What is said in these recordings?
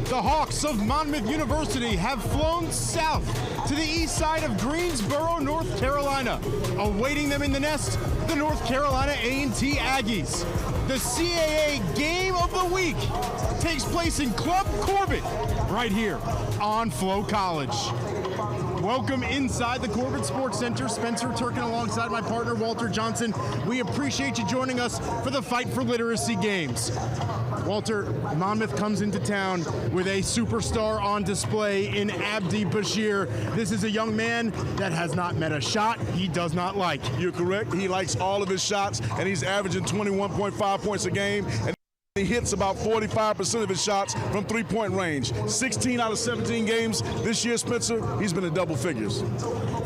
The Hawks of Monmouth University have flown south to the east side of Greensboro, North Carolina. Awaiting them in the nest, the North Carolina A&T Aggies. The CAA Game of the Week takes place in Club Corbett, right here on Flow College. Welcome inside the Corbett Sports Center. Spencer Turkin alongside my partner Walter Johnson. We appreciate you joining us for the Fight for Literacy Games. Walter, Monmouth comes into town with a superstar on display in Abdi Bashir. This is a young man that has not met a shot he does not like. You're correct. He likes all of his shots, and he's averaging 21.5 points a game. And he hits about 45% of his shots from three-point range. 16 out of 17 games this year, Spencer, he's been in double figures.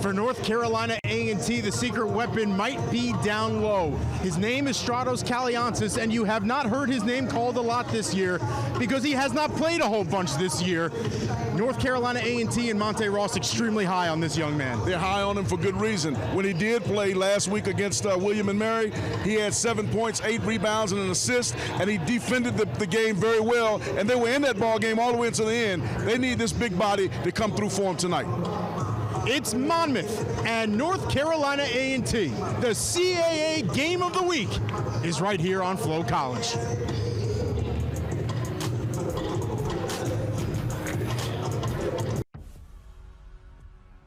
For North Carolina A&T, the secret weapon might be down low. His name is Stratos Kaliansis, and you have not heard his name called a lot this year because he has not played a whole bunch this year. North Carolina A&T and Monte Ross extremely high on this young man. They're high on him for good reason. When he did play last week against William & Mary, he had 7 points, 8 rebounds, and an assist, and he defended the game very well, and they were in that ball game all the way until the end. They need this big body to come through for him tonight. It's Monmouth and North Carolina A&T. The CAA Game of the Week is right here on Flow College.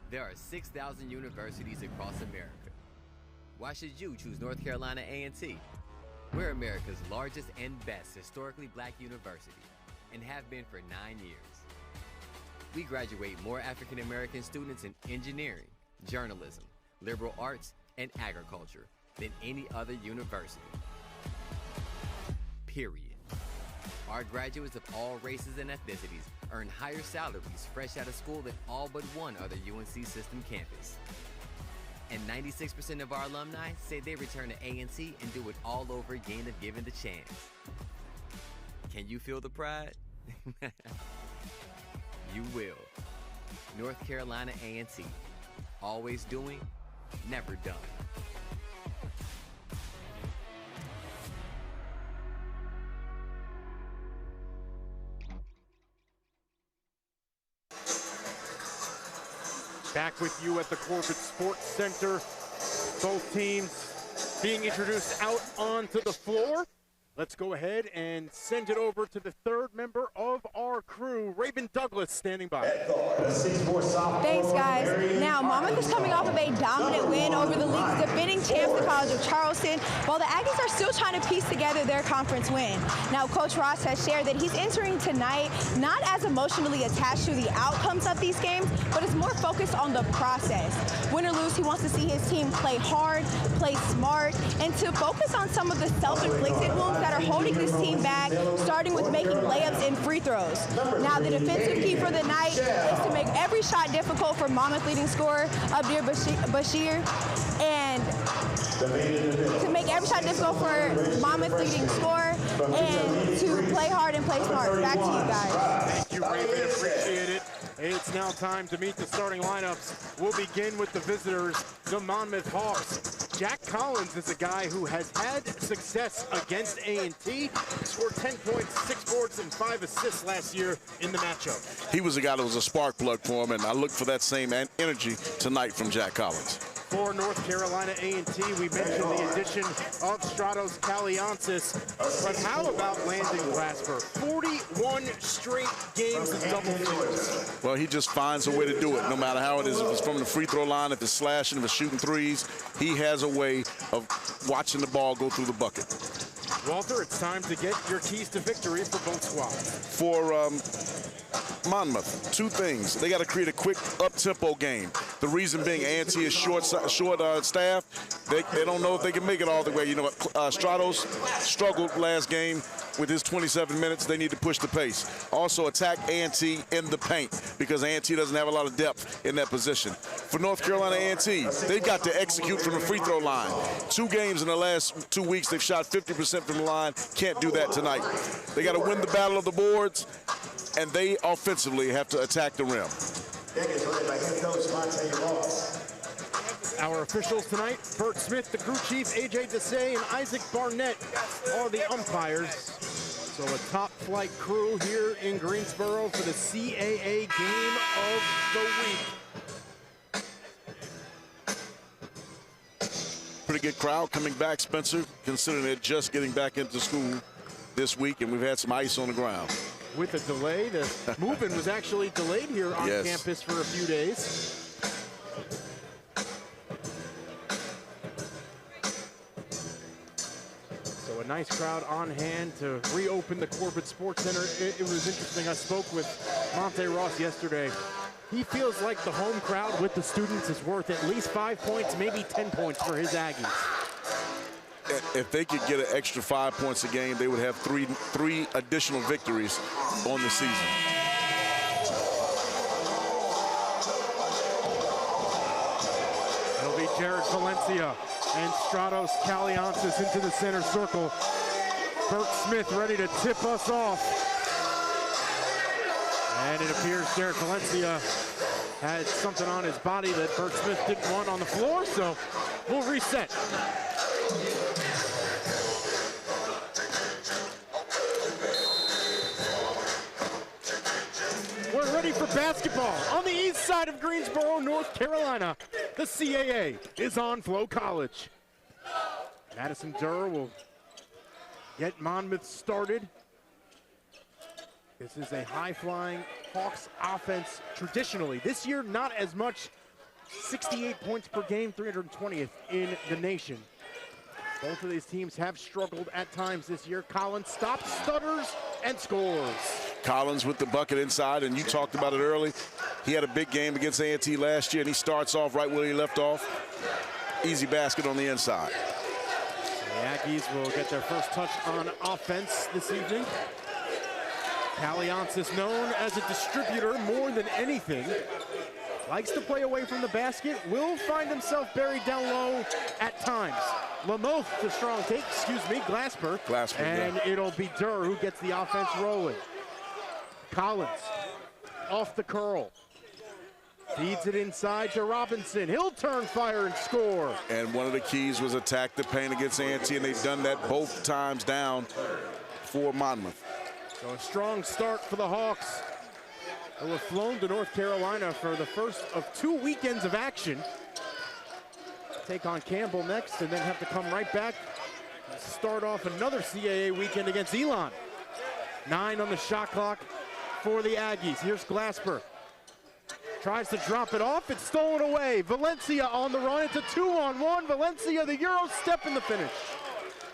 There are 6,000 universities across America. Why should you choose North Carolina A&T? We're America's largest and best historically black university and have been for 9 years. We graduate more African American students in engineering, journalism, liberal arts, and agriculture than any other university. Period. Our graduates of all races and ethnicities earn higher salaries fresh out of school than all but one other UNC system campus. And 96% of our alumni say they return to A&T and do it all over again if given the chance. Can you feel the pride? You will. North Carolina A&T. Always doing, never done. Back with you at the Corbett Sports Center. Both teams being introduced out onto the floor. Let's go ahead and send it over to the third member of our crew, Raven Douglas, standing by. Thanks, guys. Now, Monmouth is coming off of a dominant win over the league's defending champs, the College of Charleston, while the Aggies are still trying to piece together their conference win. Now, Coach Ross has shared that he's entering tonight not as emotionally attached to the outcomes of these games, but is more focused on the process. Win or lose, he wants to see his team play hard, play smart, and to focus on some of the self-inflicted wounds that are holding this team back, starting with making layups and free throws. Now, the defensive key for the night is to make every shot difficult for Monmouth leading scorer Abdi Bashir, and to make every shot difficult for Monmouth leading scorer, and to play hard and play smart. Back to you guys. Thank you, Raven. Appreciate it. It's now time to meet the starting lineups. We'll begin with the visitors, the Monmouth Hawks. Jack Collins is a guy who has had success against A&T. Scored 10 points, 6 boards, and 5 assists last year in the matchup. He was a guy that was a spark plug for him, and I look for that same energy tonight from Jack Collins. For North Carolina A&T, we mentioned the addition of Stratos Kaliansis, but how about Landon Glasper? 41 straight games of double figures. Well, he just finds a way to do it, no matter how it is. If it's from the free throw line, if it's slashing, if it's shooting threes, he has a way of watching the ball go through the bucket. Walter, it's time to get your keys to victory for both squads. For Monmouth, two things. They got to create a quick up-tempo game. The reason being A&T is short staff. They don't know if they can make it all the way. You know, Stratos struggled last game with his 27 minutes. They need to push the pace. Also attack A&T in the paint because A&T doesn't have a lot of depth in that position. For North Carolina A&T, they've got to execute from the free throw line. 2 games in the last 2 weeks, they've shot 50% from the line. Can't do that tonight. They got to win the battle of the boards, and they offensively have to attack the rim. Our officials tonight, Bert Smith, the crew chief, AJ Desai, and Isaac Barnett are the umpires. So a top-flight crew here in Greensboro for the CAA Game of the Week. Pretty good crowd coming back, Spencer, considering they're just getting back into school this week, and we've had some ice on the ground. With a delay, the movement was actually delayed here on Yes. campus for a few days. So a nice crowd on hand to reopen the Corbett Sports Center. It was interesting. I spoke with Monte Ross yesterday. He feels like the home crowd with the students is worth at least 5 points, maybe 10 points for his Aggies. If they could get an extra 5 points a game, they would have three additional victories on the season. It'll be Jared Valencia and Stratos Kaliansis into the center circle. Burke Smith ready to tip us off. And it appears Jared Valencia had something on his body that Burke Smith didn't want on the floor, so we'll reset. We're ready for basketball on the east side of Greensboro, North Carolina. The CAA is on Flow College. Madison Durr will get Monmouth started. This is a high-flying Hawks offense traditionally. This year, not as much. 68 points per game, 320th in the nation. Both of these teams have struggled at times this year. Collins stops, stutters, and scores. Collins with the bucket inside, and you talked about it early. He had a big game against A&T last year, and he starts off right where he left off. Easy basket on the inside. The Aggies will get their first touch on offense this evening. Kaliansis, known as a distributor more than anything, likes to play away from the basket, will find himself buried down low at times. Lamoth, the strong take, Glasper. And yeah. It'll be Durr who gets the offense rolling. Collins, off the curl. Feeds it inside to Robinson. He'll turn, fire, and score. And one of the keys was attack the paint against A&T, and they've done that both times down for Monmouth. So a strong start for the Hawks. They were flown to North Carolina for the first of 2 weekends of action. Take on Campbell next, and then have to come right back and start off another CAA weekend against Elon. 9 on the shot clock for the Aggies. Here's Glasper. Tries to drop it off. It's stolen away. Valencia on the run. It's a 2-on-1. Valencia, the Euro step in the finish.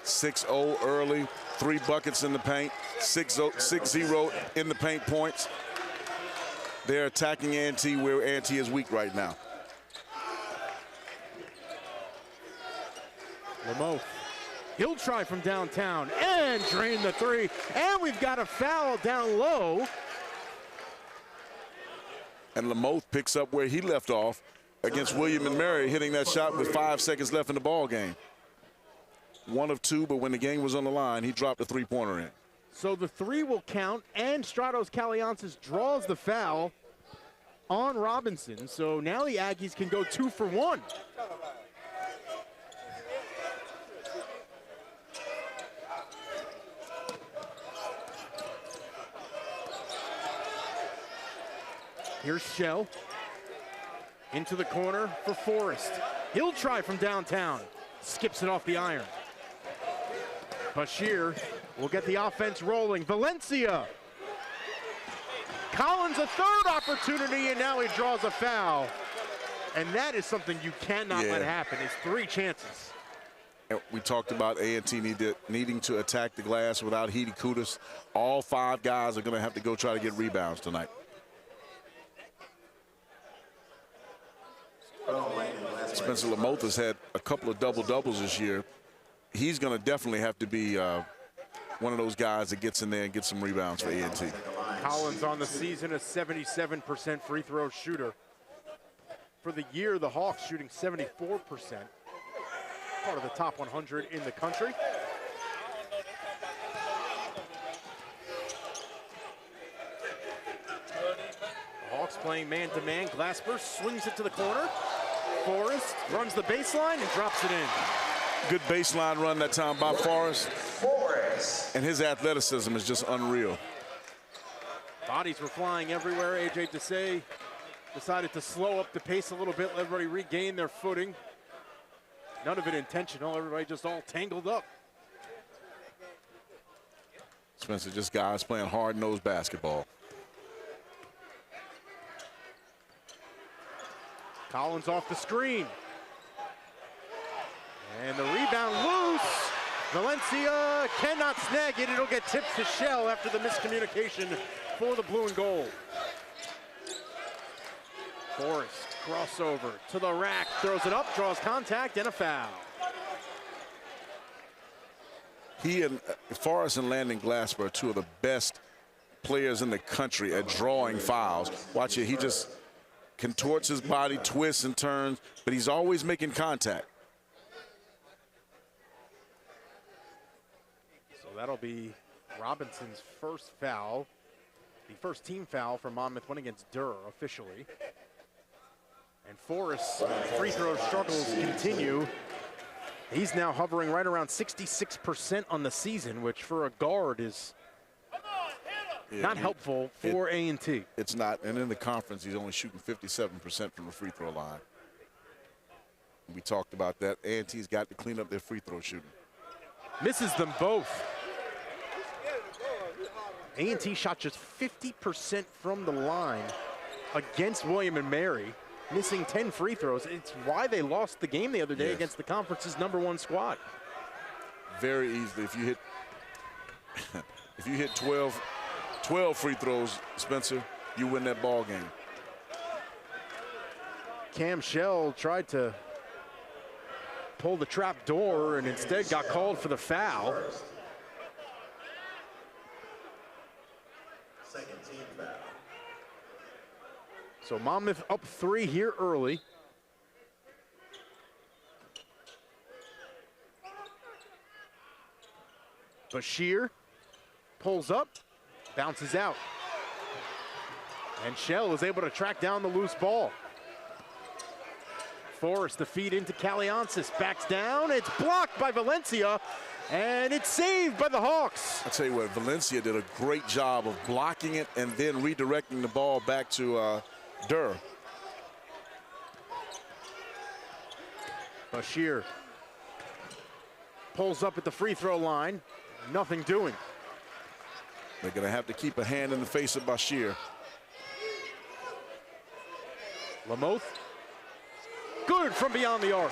6-0 early, 3 buckets in the paint, 6-0 in the paint points. They're attacking A&T where A&T is weak right now. Lamoth. He'll try from downtown and drain the 3. And we've got a foul down low. And Lamoth picks up where he left off against William and Mary, hitting that shot with 5 seconds left in the ball game. 1 of 2, but when the game was on the line, he dropped a 3-pointer in. So the 3 will count, and Stratos Kaliansis draws the foul on Robinson. So now the Aggies can go 2 for 1. Here's Shell. Into the corner for Forrest. He'll try from downtown. Skips it off the iron. Bashir will get the offense rolling. Valencia. Collins, a 3rd opportunity, and now he draws a foul. And that is something you cannot let happen. It's 3 chances. And we talked about A&T needing to attack the glass without Hedy Kudus. All 5 guys are going to have to go try to get rebounds tonight. Spencer Lamoth has had a couple of double-doubles this year. He's going to definitely have to be one of those guys that gets in there and gets some rebounds for A&T. Collins on the season, a 77% free throw shooter. For the year, the Hawks shooting 74%. Part of the top 100 in the country. The Hawks playing man-to-man. Glasper swings it to the corner. Forrest runs the baseline and drops it in. Good baseline run that time by Forrest. And his athleticism is just unreal. Bodies were flying everywhere. A.J. Desai decided to slow up the pace a little bit, let everybody regain their footing. None of it intentional. Everybody just all tangled up. Spencer, just guys playing hard-nosed basketball. Collins off the screen. And the rebound loose. Valencia cannot snag it. It'll get tipped to Shell after the miscommunication for the blue and gold. Forrest, crossover to the rack, throws it up, draws contact, and a foul. He and Forrest and Landon Glasper are two of the best players in the country at drawing fouls. Watch it, he just contorts his body, twists and turns, but he's always making contact. So that'll be Robinson's first foul. The first team foul for Monmouth went against Durr officially. And Forrest's free throw struggles continue. He's now hovering right around 66% on the season, which for a guard is not helpful for A&T. It's not, and in the conference, he's only shooting 57% from the free throw line. We talked about that. A&T's got to clean up their free throw shooting. Misses them both. A&T shot just 50% from the line against William & Mary, missing 10 free throws. It's why they lost the game the other day against the conference's #1 squad. Very easily, if you hit 12 free throws, Spencer, you win that ball game. Cam Shell tried to pull the trap door and instead got called for the foul. So Monmouth up 3 here early. Bashir pulls up, bounces out. And Shell is able to track down the loose ball. Forrest the feed into Kaliansis, backs down, it's blocked by Valencia, and it's saved by the Hawks. I'll tell you what, Valencia did a great job of blocking it and then redirecting the ball back to Durr. Bashir pulls up at the free throw line, nothing doing. They're gonna have to keep a hand in the face of Bashir. Lamoth, good from beyond the arc.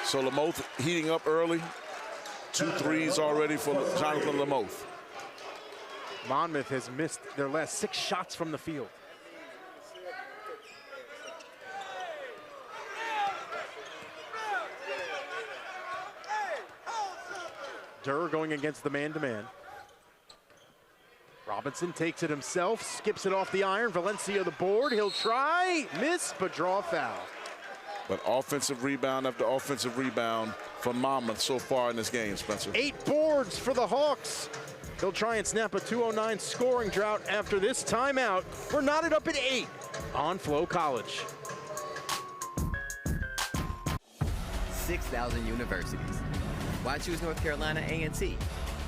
So Lamoth heating up early. 2 threes already for Jonathan Lamoth. Monmouth has missed their last 6 shots from the field. Durr going against the man-to-man. Robinson takes it himself, skips it off the iron. Valencia the board, he'll try, miss, but draw a foul. But offensive rebound after offensive rebound from Monmouth so far in this game, Spencer. 8 boards for the Hawks. They'll try and snap a 209 scoring drought after this timeout. We're knotted up at 8 on Flow College. 6,000 universities. Why choose North Carolina A&T?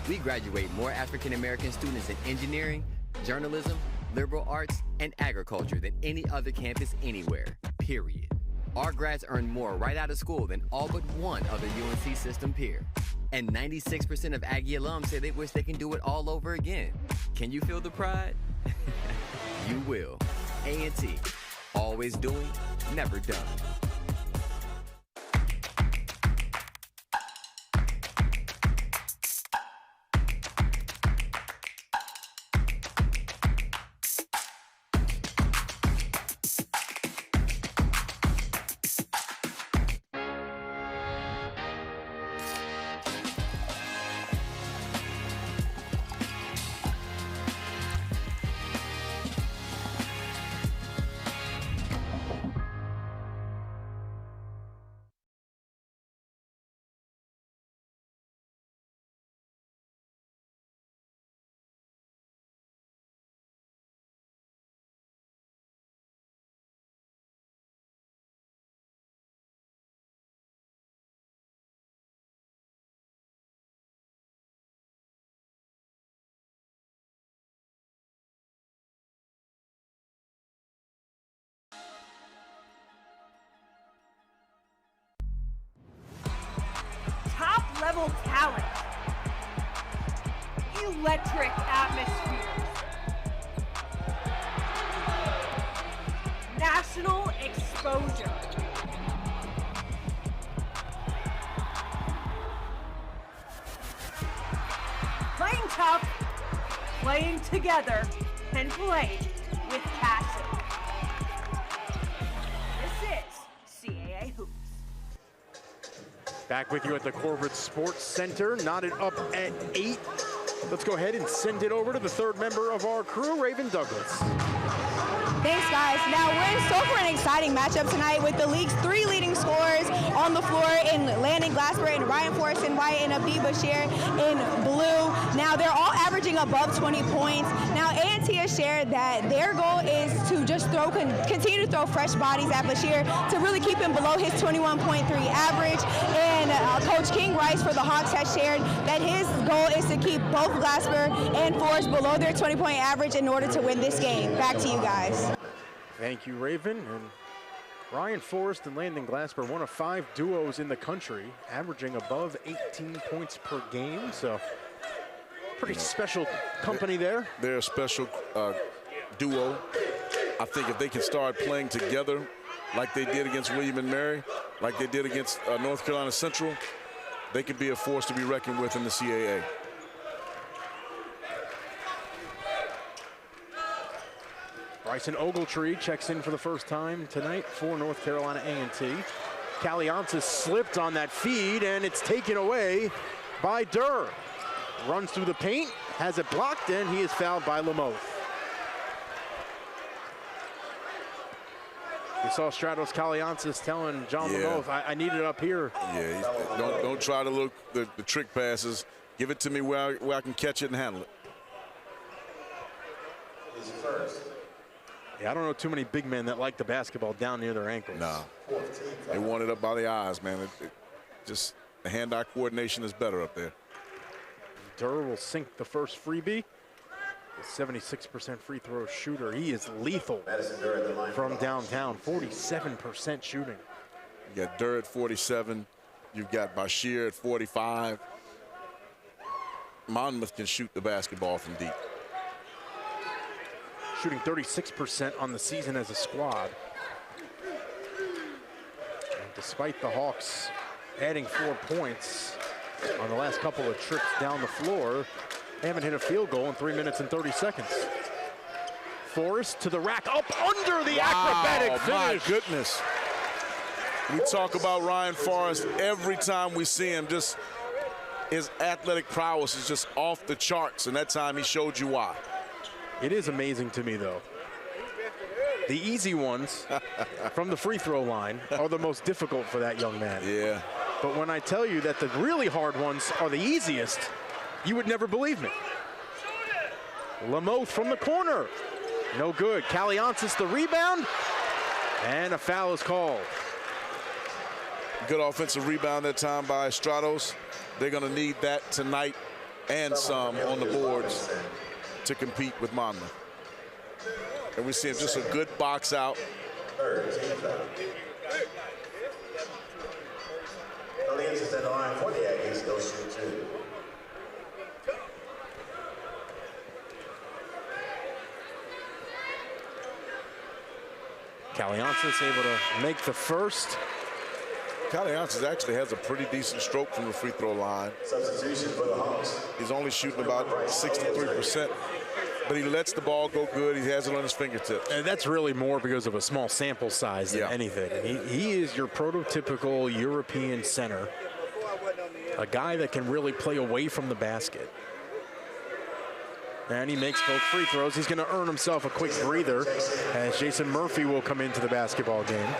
We graduate more African-American students in engineering, journalism, liberal arts, and agriculture than any other campus anywhere, period. Our grads earn more right out of school than all but one other UNC system peer. And 96% of Aggie alums say they wish they can do it all over again. Can you feel the pride? You will. A&T, always doing, never done. level talent, electric atmospheres, national exposure. Playing tough, playing together, and playing with passion. This is CAA Hoops. Back with you at the Corporate Sports Center, knotted up at 8. Let's go ahead and send it over to the third member of our crew, Raven Douglas. Thanks, guys. Now, we're in store for an exciting matchup tonight with the league's 3 leading scorers on the floor in Landon Glasper and Ryan Forrest in white and Abdi Bashir in blue. Now, they're all averaging above 20 points. Now, A&T has shared that their goal is to just continue to throw fresh bodies at Bashir to really keep him below his 21.3 average. And Coach King Rice for the Hawks has shared that his goal is to keep both Glasper and Forrest below their 20-point average in order to win this game. Back to you guys. Thank you, Raven. And Ryan Forrest and Landon Glasper, one of 5 duos in the country, averaging above 18 points per game. So pretty special company there. They're a special duo. I think if they can start playing together like they did against William and Mary, like they did against North Carolina Central, they could be a force to be reckoned with in the CAA. Bryson Ogletree checks in for the first time tonight for North Carolina A&T. Kaliantzis slipped on that feed, and it's taken away by Durr. Runs through the paint, has it blocked, and he is fouled by Lamoth. We saw Stratos Kaliantzis telling John Lamoth, I need it up here. Yeah, don't try to look the trick passes. Give it to me where I can catch it and handle it. Yeah, I don't know too many big men that like the basketball down near their ankles. No, they want it up by the eyes, man. Just the hand-eye coordination is better up there. Durr will sink the first freebie. A 76% free throw shooter. He is lethal from downtown. 47% shooting. You got Durr at 47. You've got Bashir at 45. Monmouth can shoot the basketball from deep. Shooting 36% on the season as a squad. And despite the Hawks adding 4 points on the last couple of trips down the floor, they haven't hit a field goal in 3 minutes and 30 seconds. Forrest to the rack, up under the acrobatic finish. My goodness. We talk about Ryan Forrest every time we see him. Just his athletic prowess is just off the charts, and that time he showed you why. It is amazing to me, though. The easy ones from the free throw line are the most difficult for that young man. Yeah. But when I tell you that the really hard ones are the easiest, you would never believe me. Lamoth from the corner. No good. Kaliantzis the rebound. And a foul is called. Good offensive rebound that time by Stratos. They're going to need that tonight and some on the boards to compete with Monmouth. And we see him just a good box out. Kaliantzis at the line for the Aggies, goes to 2. Kaliantzis able to make the first. Kaliantzis actually has a pretty decent stroke from the free throw line. Substitution for the Hawks. He's only shooting about 63%, but he lets the ball go good. He has it on his fingertips. And that's really more because of a small sample size than anything. He is your prototypical European center, a guy that can really play away from the basket. And he makes both free throws. He's going to earn himself a quick breather as Jason Murphy will come into the basketball game.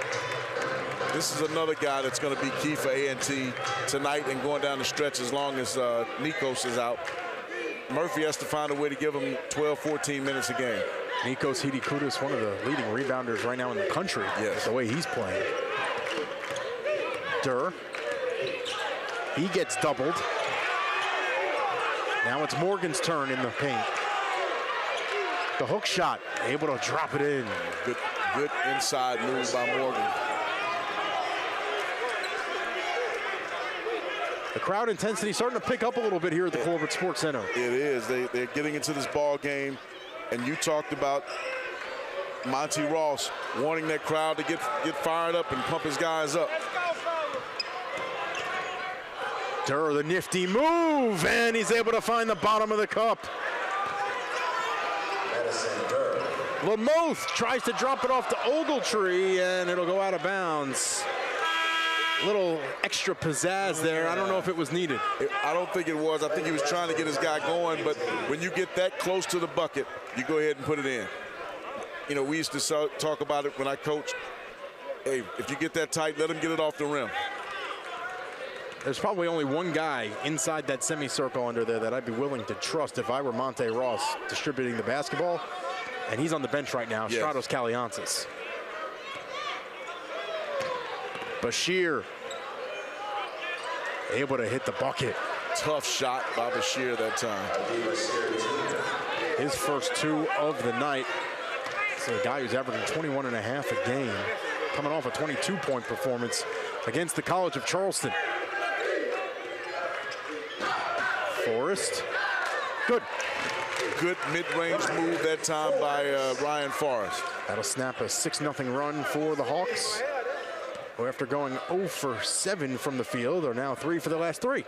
This is another guy that's going to be key for A&T tonight and going down the stretch as long as Nikos is out. Murphy has to find a way to give him 12, 14 minutes a game. Nikos Hidikudis, one of the leading rebounders right now in the country. Yes. The way he's playing. Durr. He gets doubled. Now it's Morgan's turn in the paint. The hook shot, able to drop it in. Good inside move by Morgan. The crowd intensity starting to pick up a little bit here at the Corbett Sports Center. It is. They're getting into this ball game, and you talked about Monty Ross wanting that crowd to get fired up and pump his guys up. Durr, the nifty move, and he's able to find the bottom of the cup. Lamothe tries to drop it off to Ogletree, and it'll go out of bounds. Little extra pizzazz there. I don't know if it was needed. I don't think it was. I think he was trying to get his guy going, but when you get that close to the bucket, you go ahead and put it in. You know, we used to talk about it when I coached. Hey, if you get that tight, let him get it off the rim. There's probably only one guy inside that semicircle under there that I'd be willing to trust if I were Monte Ross distributing the basketball, and he's on the bench right now, yes. Stratos Kaliantzis. Bashir able to hit the bucket. Tough shot by Bashir that time. His first two of the night. It's a guy who's averaging 21 and a half a game, coming off a 22-point performance against the College of Charleston. Forrest, good. Good mid-range move that time by Ryan Forrest. That'll snap a 6-0 run for the Hawks, who after going 0 for 7 from the field are now 3 for the last 3.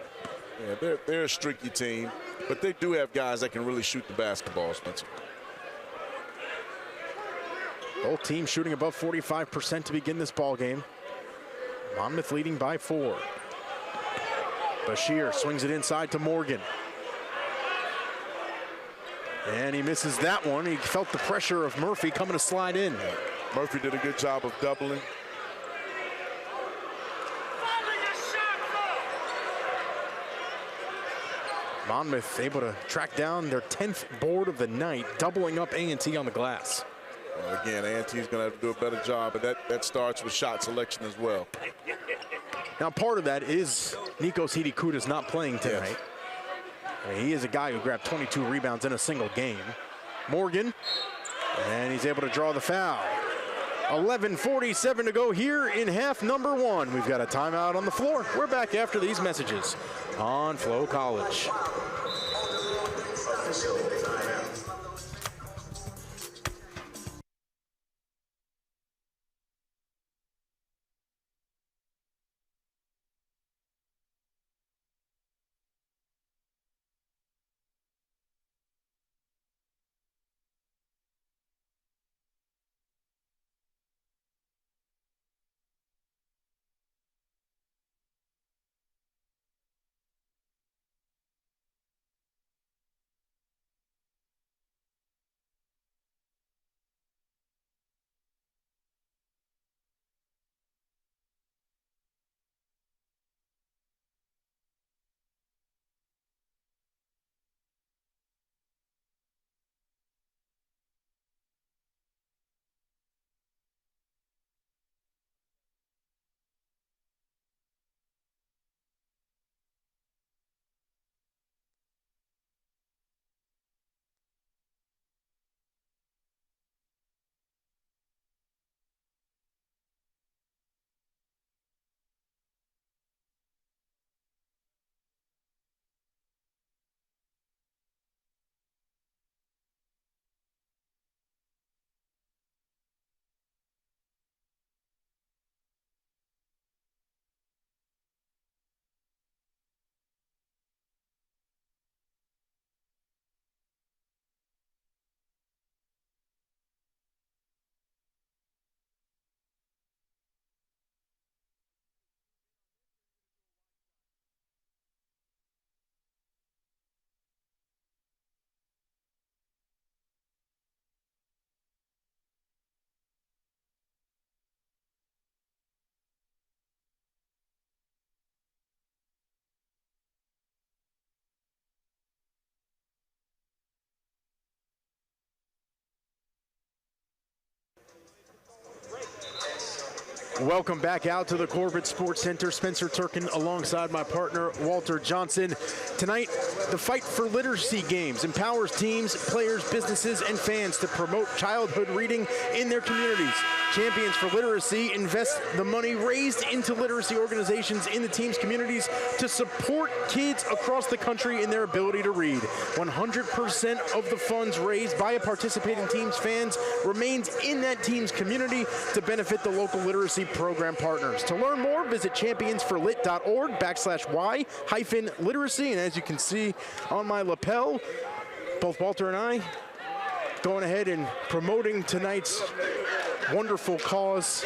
Yeah, they're a streaky team, but they do have guys that can really shoot the basketball, Spencer. Both teams shooting above 45% to begin this ball game. Monmouth leading by 4. Bashir swings it inside to Morgan. And he misses that one. He felt the pressure of Murphy coming to slide in. Murphy did a good job of doubling. Monmouth able to track down their 10th board of the night, doubling up A&T on the glass. Well, again, A&T is going to have to do a better job, but that starts with shot selection as well. Now, part of that is Nikos Hidikutas not playing tonight. Yes. I mean, he is a guy who grabbed 22 rebounds in a single game. Morgan, and he's able to draw the foul. 11:47 to go here in half number 1. We've got a timeout on the floor. We're back after these messages on Flow College. Welcome back out to the Corbett Sports Center. Spencer Turkin alongside my partner, Walter Johnson. Tonight, the Fight for Literacy Games empowers teams, players, businesses, and fans to promote childhood reading in their communities. Champions for Literacy invest the money raised into literacy organizations in the team's communities to support kids across the country in their ability to read. 100% of the funds raised by a participating team's fans remains in that team's community to benefit the local literacy program partners. To learn more, visit championsforlit.org/y-literacy. And as you can see on my lapel, both Walter and I going ahead and promoting tonight's wonderful cause.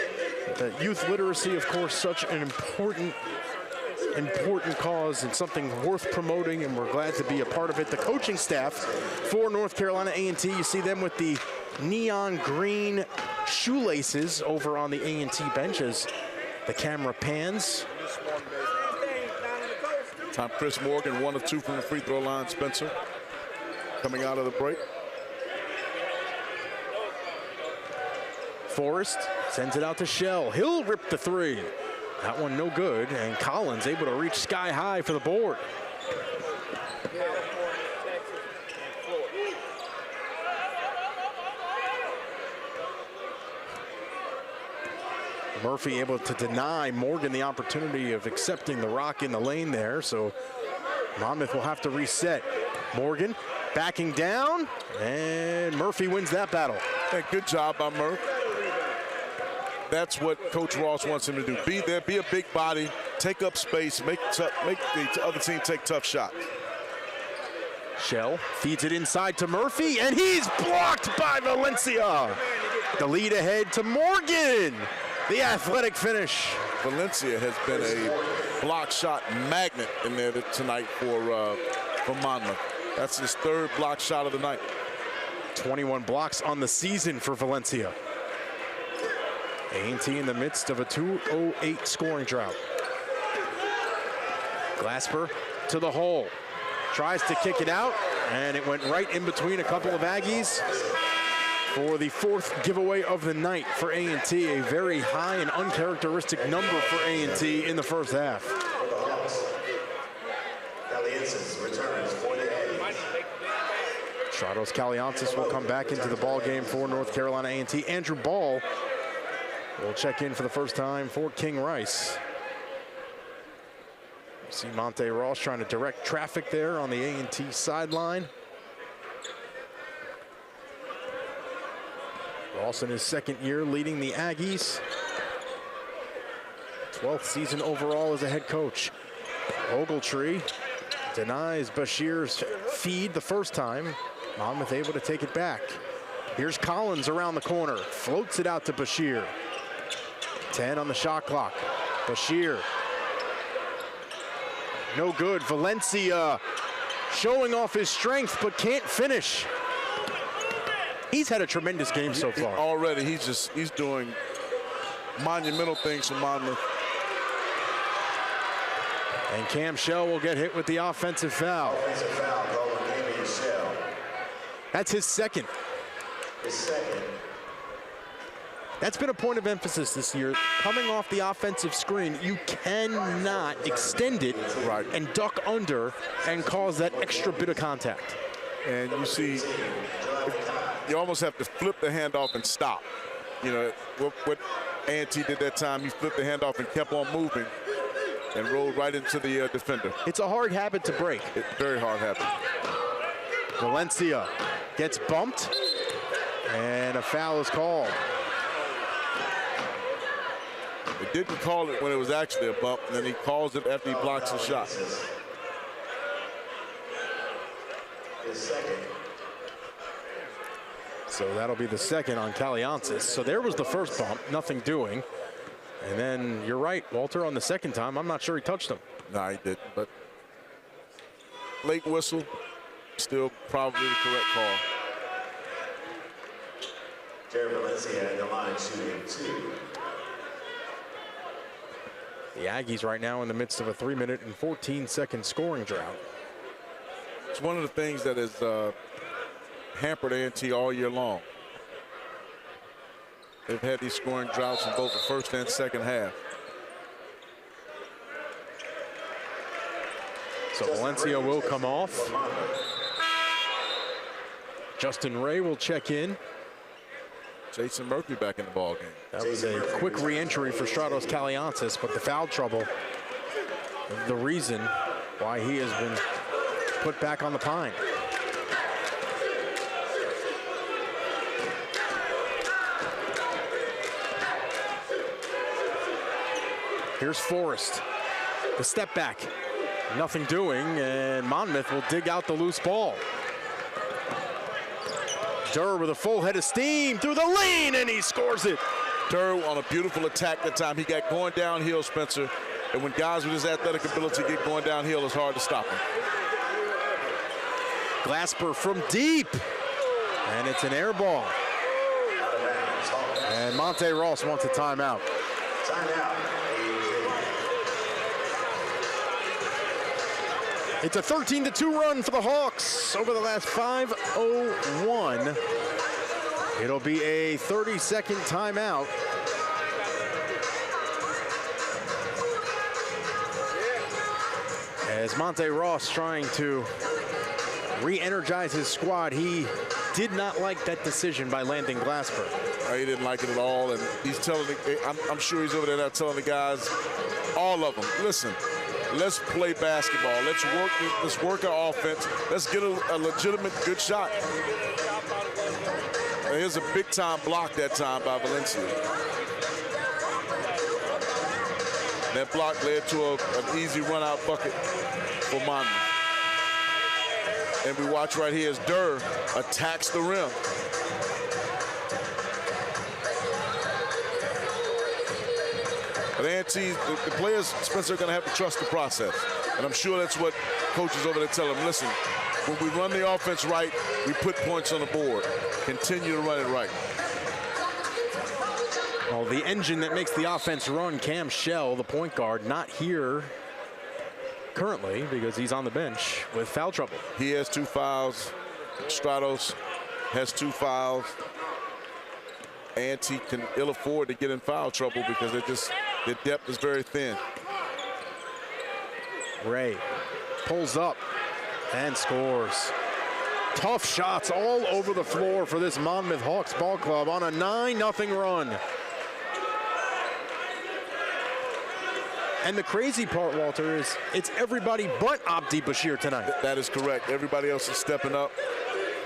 Youth literacy, of course, such an important cause and something worth promoting, and we're glad to be a part of it. The coaching staff for North Carolina A&T, you see them with the neon green shoelaces over on the A&T bench as the camera pans. Time Chris Morgan, 1 of 2 from the free throw line. Spencer coming out of the break. Forrest sends it out to Shell. He'll rip the three. That one no good, and Collins able to reach sky high for the board. Murphy able to deny Morgan the opportunity of accepting the rock in the lane there, so Monmouth will have to reset. Morgan backing down, and Murphy wins that battle. Hey, good job by Murph. That's what Coach Ross wants him to do. Be there, be a big body, take up space, make the other team take tough shots. Shell feeds it inside to Murphy, and he's blocked by Valencia. The lead ahead to Morgan. The athletic finish. Valencia has been a block shot magnet in there tonight for Monmouth. That's his 3rd block shot of the night. 21 blocks on the season for Valencia. A&T in the midst of a 2:08 scoring drought. Glasper to the hole. Tries to kick it out, and it went right in between a couple of Aggies for the 4th giveaway of the night for A&T. A very high and uncharacteristic number for A&T in the first half. Stratos Kaliansis will come back into the ball game for North Carolina A&T. Andrew Ball will check in for the first time for King Rice. You see Monte Ross trying to direct traffic there on the A&T sideline. Ross in his 2nd year leading the Aggies. 12th season overall as a head coach. Ogletree denies Bashir's feed the first time. Monmouth able to take it back. Here's Collins around the corner. Floats it out to Bashir. 10 on the shot clock. Bashir. No good. Valencia showing off his strength but can't finish. He's had a tremendous game so far. Already, he's doing monumental things for Monmouth. And Cam Shell will get hit with the offensive foul. That's his 2nd. That's been a point of emphasis this year. Coming off the offensive screen, you cannot extend it and duck under and cause that extra bit of contact. And you see, you almost have to flip the handoff and stop. You know, what A&T did that time, he flipped the handoff and kept on moving and rolled right into the defender. It's a hard habit to break. It's a very hard habit. Valencia gets bumped, and a foul is called. They didn't call it when it was actually a bump, and then he calls it after he blocks the shot. So that'll be the 2nd on Kaliansis. So there was the first bump, nothing doing. And then you're right, Walter, on the 2nd time, I'm not sure he touched him. No, he didn't, but late whistle, still probably the correct call. Jared Valencia at the line shooting 2. The Aggies right now in the midst of a 3-minute and 14-second scoring drought. It's one of the things that has hampered A&T all year long. They've had these scoring droughts in both the first and second half. So Valencia will come off. Justin Ray will check in. Jason Murphy back in the ball game. That was a quick re-entry for Stratos Kaliantis, but the foul trouble, the reason why he has been put back on the pine. Here's Forrest, the step back, nothing doing, and Monmouth will dig out the loose ball. Durr with a full head of steam through the lane, and he scores it. Durr on a beautiful attack that time. He got going downhill, Spencer, and when guys with his athletic ability get going downhill, it's hard to stop him. Glasper from deep, and it's an air ball. And Monte Ross wants a timeout. Timeout. It's a 13-2 run for the Hawks over the last 5:01. It'll be a 30-second timeout. As Monte Ross trying to re-energize his squad, he did not like that decision by Landon Glasper. He didn't like it at all, and he's telling I'm sure he's over there now telling the guys, all of them, listen, let's play basketball. Let's work our offense. Let's get a legitimate good shot. Here's a big-time block that time by Valencia. That block led to an easy run-out bucket for Monmouth. And we watch right here as Durr attacks the rim. But A&T, the players, Spencer, are going to have to trust the process. And I'm sure that's what coaches over there tell them. Listen, when we run the offense right, we put points on the board. Continue to run it right. Well, the engine that makes the offense run, Cam Shell, the point guard, not here currently because he's on the bench with foul trouble. He has 2 fouls. Stratos has 2 fouls. A&T can ill afford to get in foul trouble because their depth is very thin. Ray pulls up and scores. Tough shots all over the floor for this Monmouth Hawks ball club on a 9-0 run. And the crazy part, Walter, is it's everybody but Abdi Bashir tonight. That is correct. Everybody else is stepping up.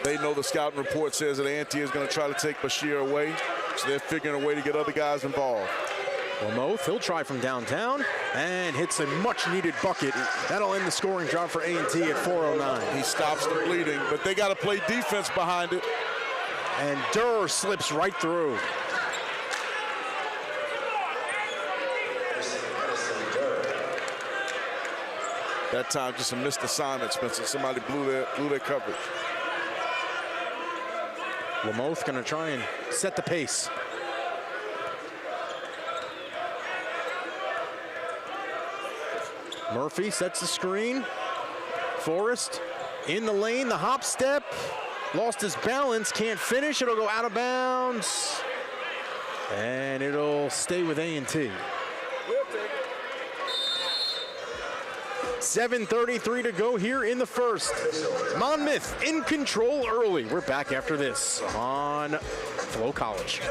They know the scouting report says that A&T is going to try to take Bashir away, so they're figuring a way to get other guys involved. Lamoth, he'll try from downtown and hits a much-needed bucket. That'll end the scoring drought for A&T at 4:09. He stops the bleeding, but they got to play defense behind it. And Durr slips right through. That time, just a missed assignment, Spencer. Somebody blew their coverage. Lamoth going to try and set the pace. Murphy sets the screen. Forrest in the lane, the hop step. Lost his balance, can't finish. It'll go out of bounds. And it'll stay with A&T. 7:33 to go here in the first. Monmouth in control early. We're back after this on Flow College.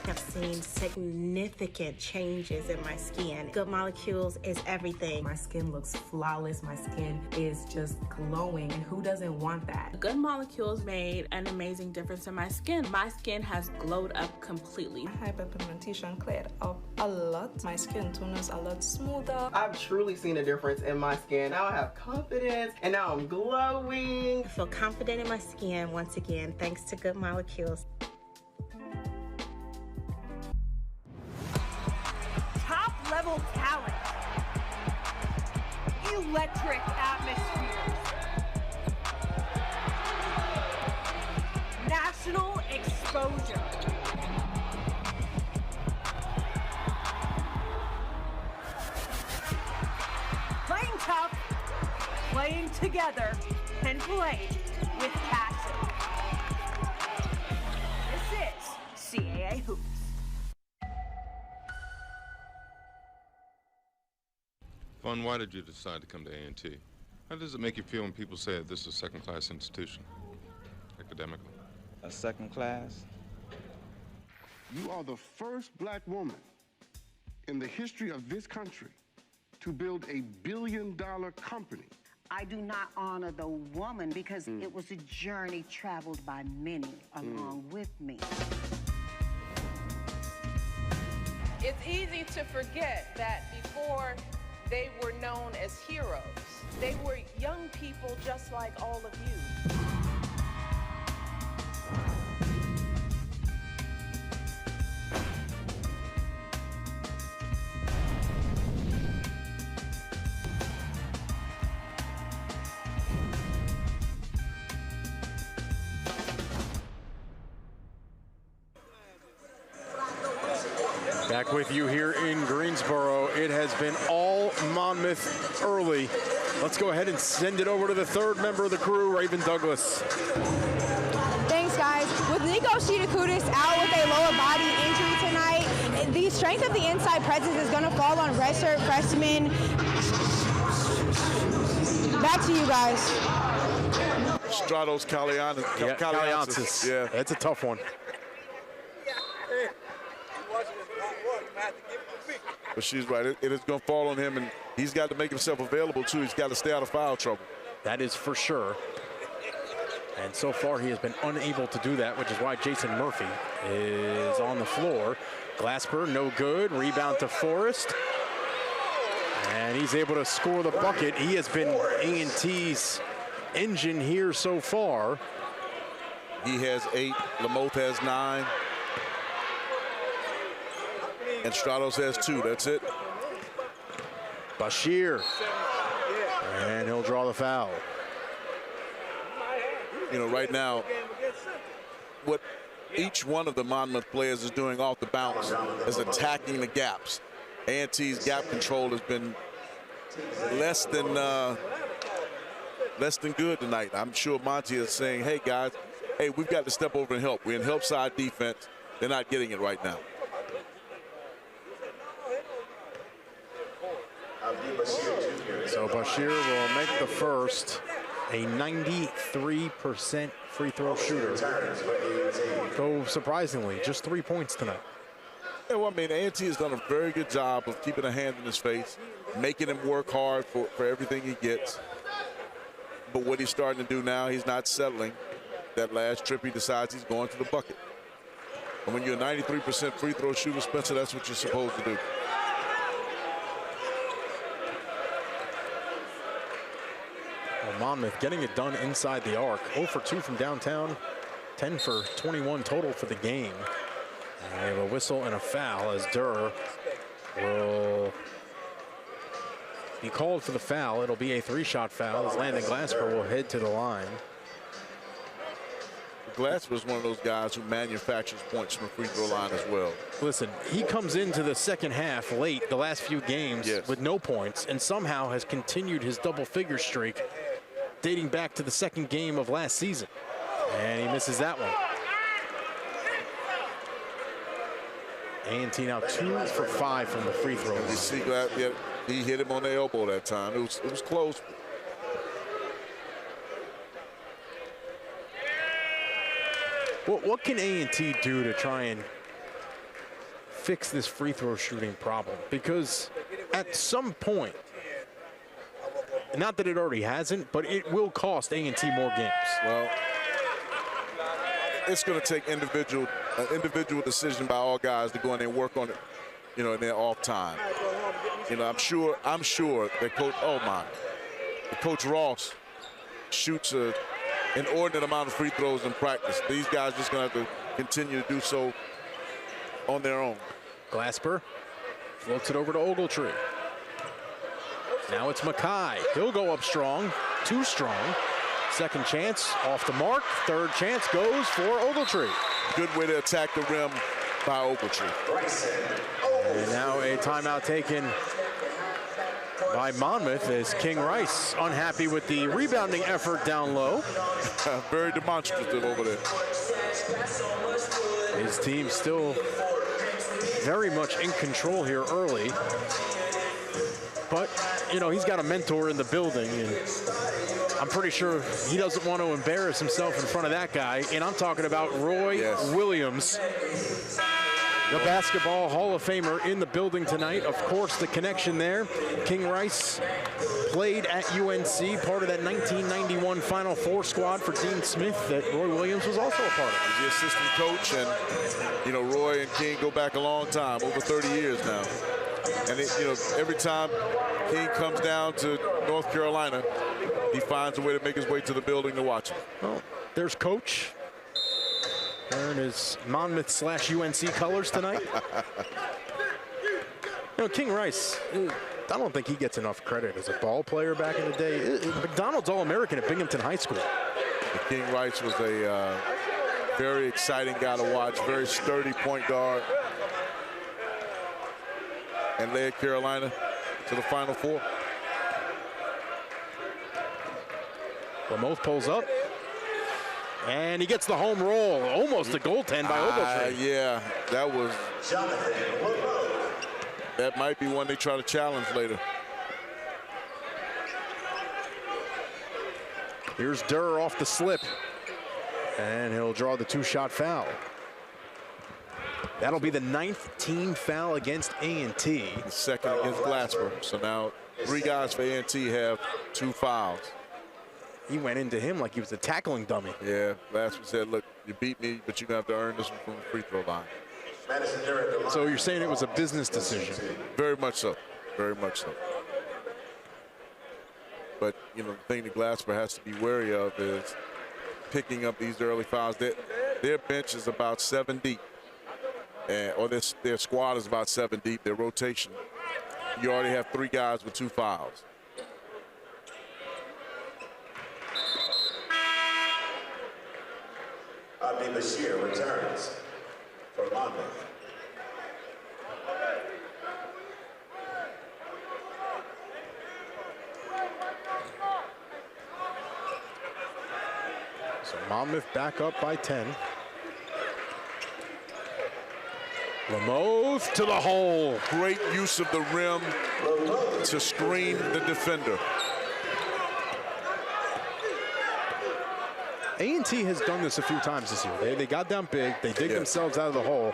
I've seen significant changes in my skin. Good Molecules is everything. My skin looks flawless. My skin is just glowing. And who doesn't want that? Good Molecules made an amazing difference in my skin. My skin has glowed up completely. Hyperpigmentation cleared up a lot. My skin tone is a lot smoother. I've truly seen a difference in my skin. Now I have confidence and now I'm glowing. I feel confident in my skin once again, thanks to Good Molecules. Top-level talent. Electric atmospheres. National exposure. Playing tough, playing together, and playing with passion. This is Vaughn, why did you decide to come to A&T? How does it make you feel when people say that this is a second-class institution, academically? A second class? You are the first black woman in the history of this country to build a billion-dollar company. I do not honor the woman because it was a journey traveled by many along with me. It's easy to forget that before they were known as heroes, they were young people just like all of you. Back with you here in Greensboro. It has been all Monmouth early. Let's go ahead and send it over to the third member of the crew, Raven Douglas. Thanks, guys. With Nico Shitakudis out with a lower body injury tonight, the strength of the inside presence is going to fall on redshirt freshman. Back to you guys. Stratos Kaliantis. Yeah, that's a tough one. But she's right. It is going to fall on him, and he's got to make himself available, too. He's got to stay out of foul trouble. That is for sure. And so far, he has been unable to do that, which is why Jason Murphy is on the floor. Glasper, no good. Rebound to Forrest. And he's able to score the bucket. He has been A&T's engine here so far. He has 8. Lamoth has 9. And Stratos has 2. That's it. Bashir. And he'll draw the foul. You know, right now, what each one of the Monmouth players is doing off the bounce is attacking the gaps. A&T's gap control has been less than good tonight. I'm sure Monty is saying, hey, guys, hey, we've got to step over and help. We're in help side defense. They're not getting it right now. So Bashir will make the first, a 93% free throw shooter. Though surprisingly, just 3 points tonight. Yeah, well, I mean, A&T has done a very good job of keeping a hand in his face, making him work hard for everything he gets. But what he's starting to do now, he's not settling. That last trip, he decides he's going to the bucket. And when you're a 93% free throw shooter, Spencer, that's what you're supposed to do. Monmouth getting it done inside the arc. 0 for 2 from downtown, 10 for 21 total for the game. And we have a whistle and a foul as Durr will be called for the foul. It'll be a 3-shot foul as Landon Glasper will head to the line. Glasper is one of those guys who manufactures points from the free throw line as well. Listen, he comes into the second half late the last few games with no points and somehow has continued his double-figure streak dating back to the second game of last season. And he misses that one. A&T now 2 for 5 from the free throws. You see, he hit him on the elbow that time. It was close. What can A&T do to try and fix this free throw shooting problem? Because at some point, not that it already hasn't, but it will cost A&T more games. Well, it's going to take an individual decision by all guys to go in there and work on it, you know, in their off time. You know, I'm sure that Coach Ross shoots an inordinate amount of free throws in practice. These guys just going to have to continue to do so on their own. Glasper floats it over to Ogletree. Now it's Mackay. He'll go up strong, too strong. Second chance off the mark. Third chance goes for Ogletree. Good way to attack the rim by Ogletree. And now a timeout taken by Monmouth as King Rice unhappy with the rebounding effort down low. Very demonstrative over there. His team still very much in control here early. But, you know, he's got a mentor in the building, and I'm pretty sure he doesn't want to embarrass himself in front of that guy. And I'm talking about Roy Williams, the Basketball Hall of Famer in the building tonight. Of course, the connection there. King Rice played at UNC, part of that 1991 Final Four squad for Dean Smith that Roy Williams was also a part of. He's the assistant coach, and, you know, Roy and King go back a long time, over 30 years now. And, you know, every time King comes down to North Carolina, he finds a way to make his way to the building to watch him. Well, there's Coach. Wearing his Monmouth/UNC colors tonight. You know, King Rice, I don't think he gets enough credit as a ball player back in the day. McDonald's All-American at Binghamton High School. King Rice was a very exciting guy to watch, very sturdy point guard, and led Carolina to the Final Four. Monmouth pulls up, and he gets the home roll, almost a goaltend by Ogletree. Yeah, that might be one they try to challenge later. Here's Durr off the slip, and he'll draw the two-shot foul. That'll be the 9th team foul against A&T. The second against Glasper. So now 3 guys for A&T have 2 fouls. He went into him like he was a tackling dummy. Yeah, Glasper said, look, you beat me, but you're going to have to earn this one from the free throw line. So you're saying it was a business decision? Very much so. Very much so. But, you know, the thing that Glasper has to be wary of is picking up these early fouls. Their bench is about 7 deep. Or their squad is about 7 deep, their rotation. You already have 3 guys with 2 fouls. Bashir returns for Monmouth. So Monmouth back up by 10. Monmouth to the hole. Great use of the rim to screen the defender. A&T has done this a few times this year. They got down big. They dig themselves out of the hole.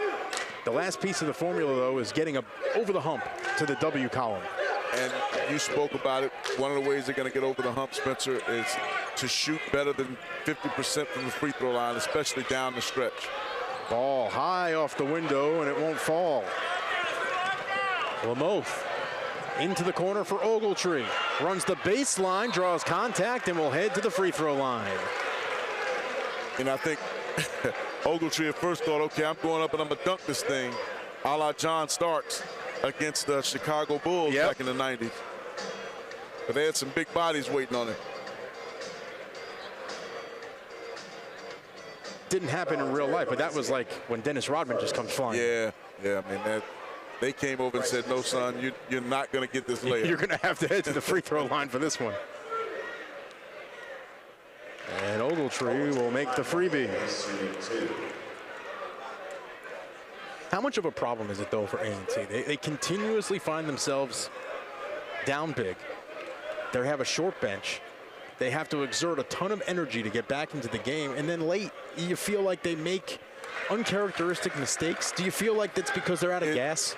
The last piece of the formula, though, is getting over the hump to the W column. And you spoke about it. One of the ways they're going to get over the hump, Spencer, is to shoot better than 50% from the free throw line, especially down the stretch. Ball high off the window, and it won't fall. Monmouth into the corner for Ogletree. Runs the baseline, draws contact, and will head to the free throw line. And I think Ogletree at first thought, okay, I'm going up and I'm going to dunk this thing, a la John Starks against the Chicago Bulls back in the 90s. But they had some big bodies waiting on him. Didn't happen in real life, but that was like when Dennis Rodman just comes flying. Yeah, I mean, they came over and said, no, son, you're not going to get this layup. You're going to have to head to the free throw line for this one. And Ogletree will make the freebie. How much of a problem is it, though, for A&T? They continuously find themselves down big. They have a short bench. They have to exert a ton of energy to get back into the game. And then late, you feel like they make uncharacteristic mistakes. Do you feel like that's because they're out of gas?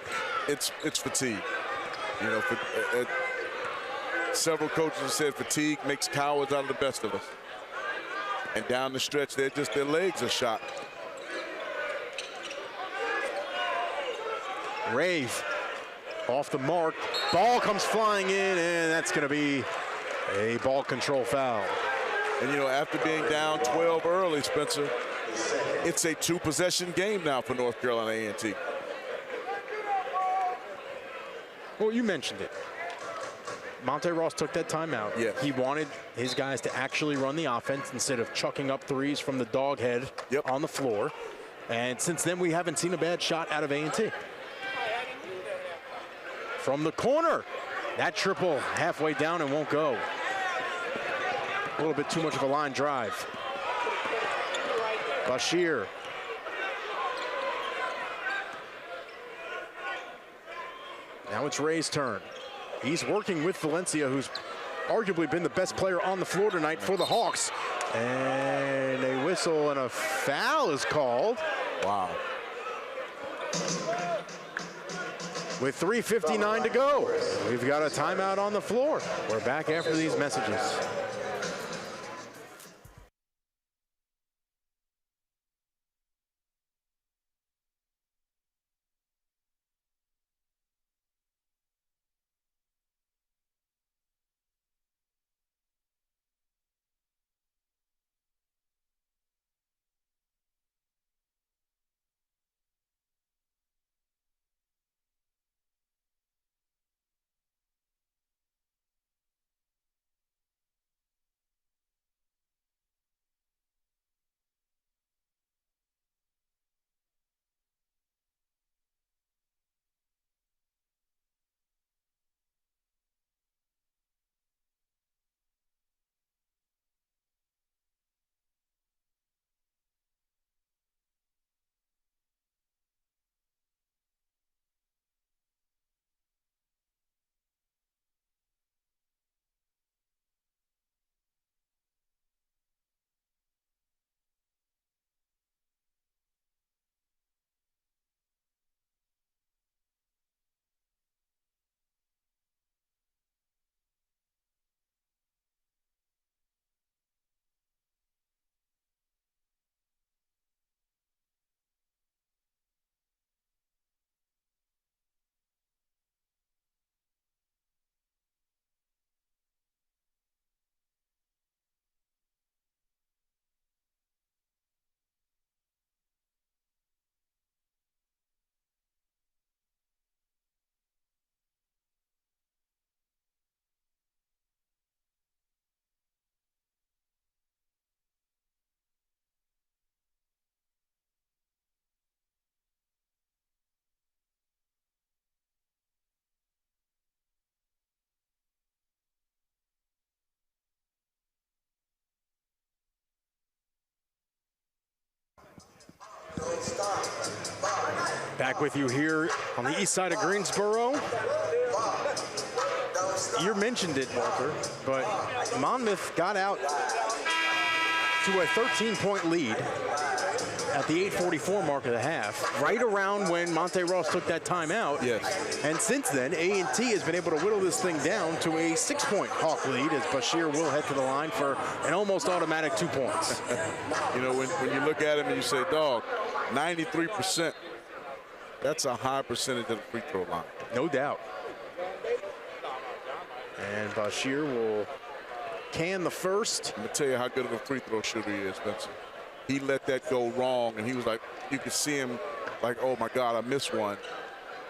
It's fatigue. You know, several coaches have said fatigue makes cowards out of the best of us. And down the stretch, their legs are shot. Rave off the mark. Ball comes flying in, and that's going to be a ball control foul. And, you know, after being down 12 early, Spencer, it's a 2-possession game now for North Carolina A&T. Well, you mentioned it. Monte Ross took that timeout. Yes. He wanted his guys to actually run the offense instead of chucking up threes from the dog head on the floor. And since then, we haven't seen a bad shot out of A&T. From the corner, that triple halfway down and won't go. A little bit too much of a line drive. Bashir. Now it's Ray's turn. He's working with Valencia, who's arguably been the best player on the floor tonight for the Hawks. And a whistle and a foul is called. Wow. With 3:59 to go, we've got a timeout on the floor. We're back after these messages. Back with you here on the east side of Greensboro. You mentioned it, Walker, but Monmouth got out to a 13-point lead at the 8:44 mark of the half, right around when Monte Ross took that timeout. Yes. And since then, A&T has been able to whittle this thing down to a 6-point Hawk lead as Bashir will head to the line for an almost automatic 2 points. You know, when you look at him and you say, dog, 93%, that's a high percentage of the free throw line. No doubt. And Bashir will can the first. I'm going to tell you how good of a free throw shooter he is, Spencer. He let that go wrong, and he was like, you could see him like, oh, my God, I missed one.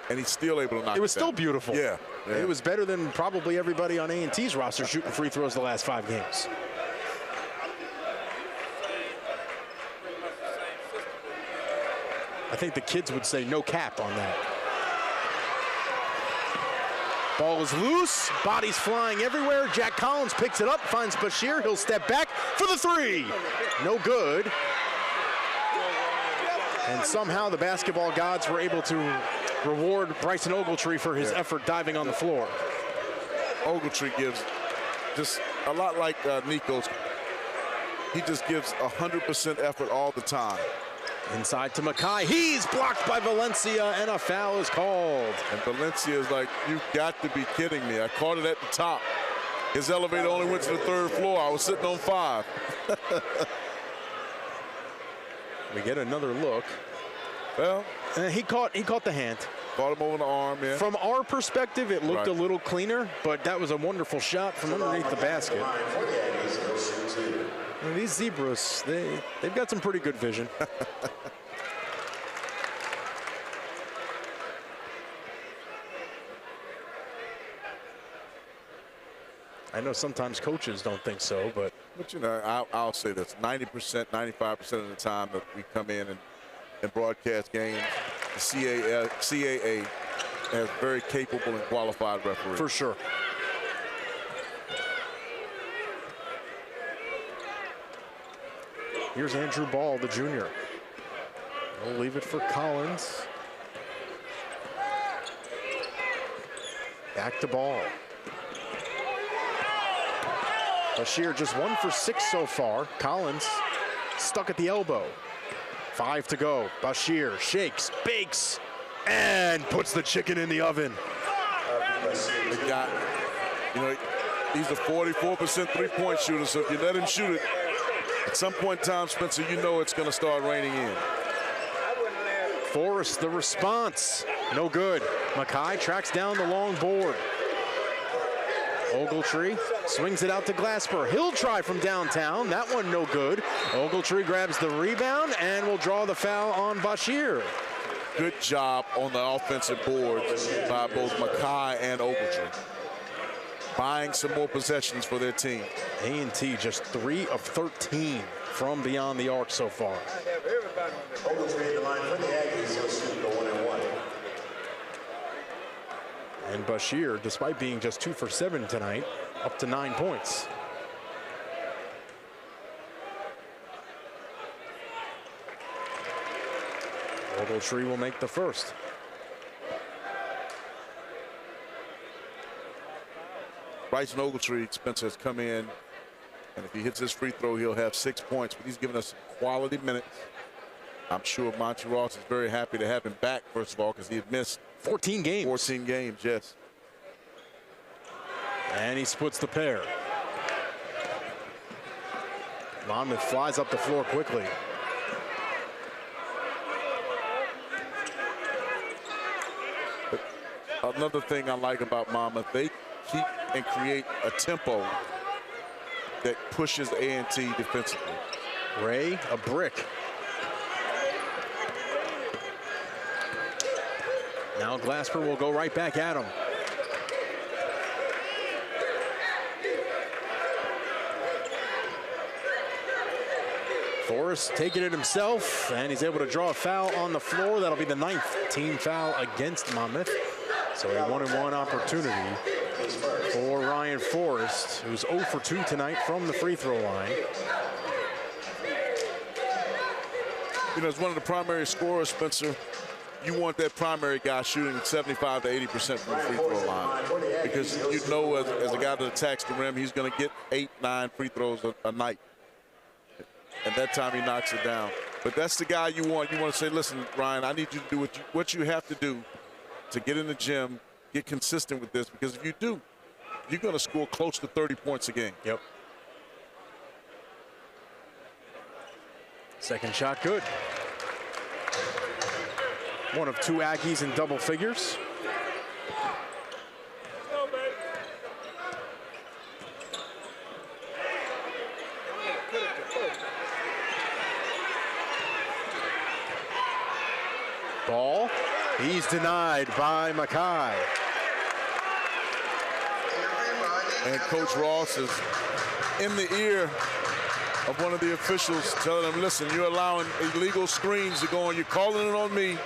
And he's still able to knock it was down. Still beautiful. Yeah. It was better than probably everybody on A&T's roster shooting free throws the last 5 games. I think the kids would say no cap on that. Ball is loose, bodies flying everywhere. Jack Collins picks it up, finds Bashir. He'll step back for the 3. No good. And somehow the basketball gods were able to reward Bryson Ogletree for his effort diving on the floor. Ogletree gives just a lot like Nico's. He just gives 100% effort all the time. Inside to Mackay. He's blocked by Valencia, and a foul is called. And Valencia is like, you've got to be kidding me. I caught it at the top. His elevator only went to the 3rd floor. I was sitting on 5. We get another look. Well, he caught the hand. Caught him over the arm, yeah. From our perspective, it looked a little cleaner, but that was a wonderful shot from underneath the basket. And these Zebras, they've got some pretty good vision. I know sometimes coaches don't think so, but you know, I'll say this: 90%, 95% of the time that we come in and broadcast games, the CAA has very capable and qualified referees. For sure. Here's Andrew Ball, the junior. We'll leave it for Collins. Back to ball. Bashir just 1 for 6 so far. Collins stuck at the elbow. 5 to go. Bashir shakes, bakes, and puts the chicken in the oven. The guy, he's a 44% three-point shooter, so if you let him shoot it, at some point in time, Spencer, you know it's going to start raining in. Forrest, the response, no good. Mackay tracks down the long board. Ogletree swings it out to Glasper. He'll try from downtown. That one no good. Ogletree grabs the rebound and will draw the foul on Bashir. Good job on the offensive board by both Mackay and Ogletree. Buying some more possessions for their team. A&T just 3 of 13 from beyond the arc so far. Ogletree, the line for the Aggies, he'll shoot the 1-and-1. And Bashir, despite being just 2 for 7 tonight, up to 9 points. Ogletree will make the first. Bryson Ogletree, Spencer, has come in, and if he hits his free throw, he'll have 6 points, but he's given us quality minutes. I'm sure Monty Ross is very happy to have him back, first of all, because he had missed 14 games. 14 games, yes. And he splits the pair. Monmouth flies up the floor quickly. But another thing I like about Monmouth, they keep and create a tempo that pushes A&T defensively. Ray, a brick. Now Glasper will go right back at him. Forrest taking it himself, and he's able to draw a foul on the floor. That'll be the 9th team foul against Monmouth. So a 1-and-1 opportunity for Ryan Forrest, who's 0 for 2 tonight from the free throw line. As one of the primary scorers, Spencer, you want that primary guy shooting 75 to 80% from the free throw line, because you know as a guy that attacks the rim, he's going to get 8, 9 free throws a night. And that time he knocks it down. But that's the guy you want. You want to say, listen, Ryan, I need you to do what you have to do to get in the gym, get consistent with this, because if you do, you're going to score close to 30 points a game. Yep. Second shot good. One of 2 Aggies in double figures. Ball. He's denied by Mackay. And Coach Ross is in the ear of one of the officials telling him, listen, you're allowing illegal screens to go on. You're calling it on me,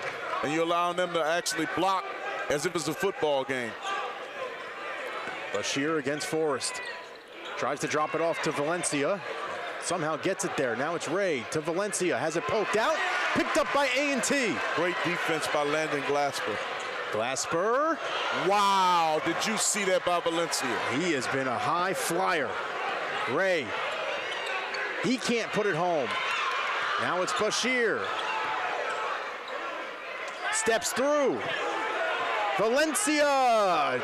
and you're allowing them to actually block as if it's a football game. Bashir against Forrest. Tries to drop it off to Valencia. Somehow gets it there. Now it's Ray to Valencia. Has it poked out. Picked up by A&T. Great defense by Landon Glasper. Glasper. Wow, did you see that by Valencia? He has been a high flyer. Ray. He can't put it home. Now it's Bashir. Steps through. Valencia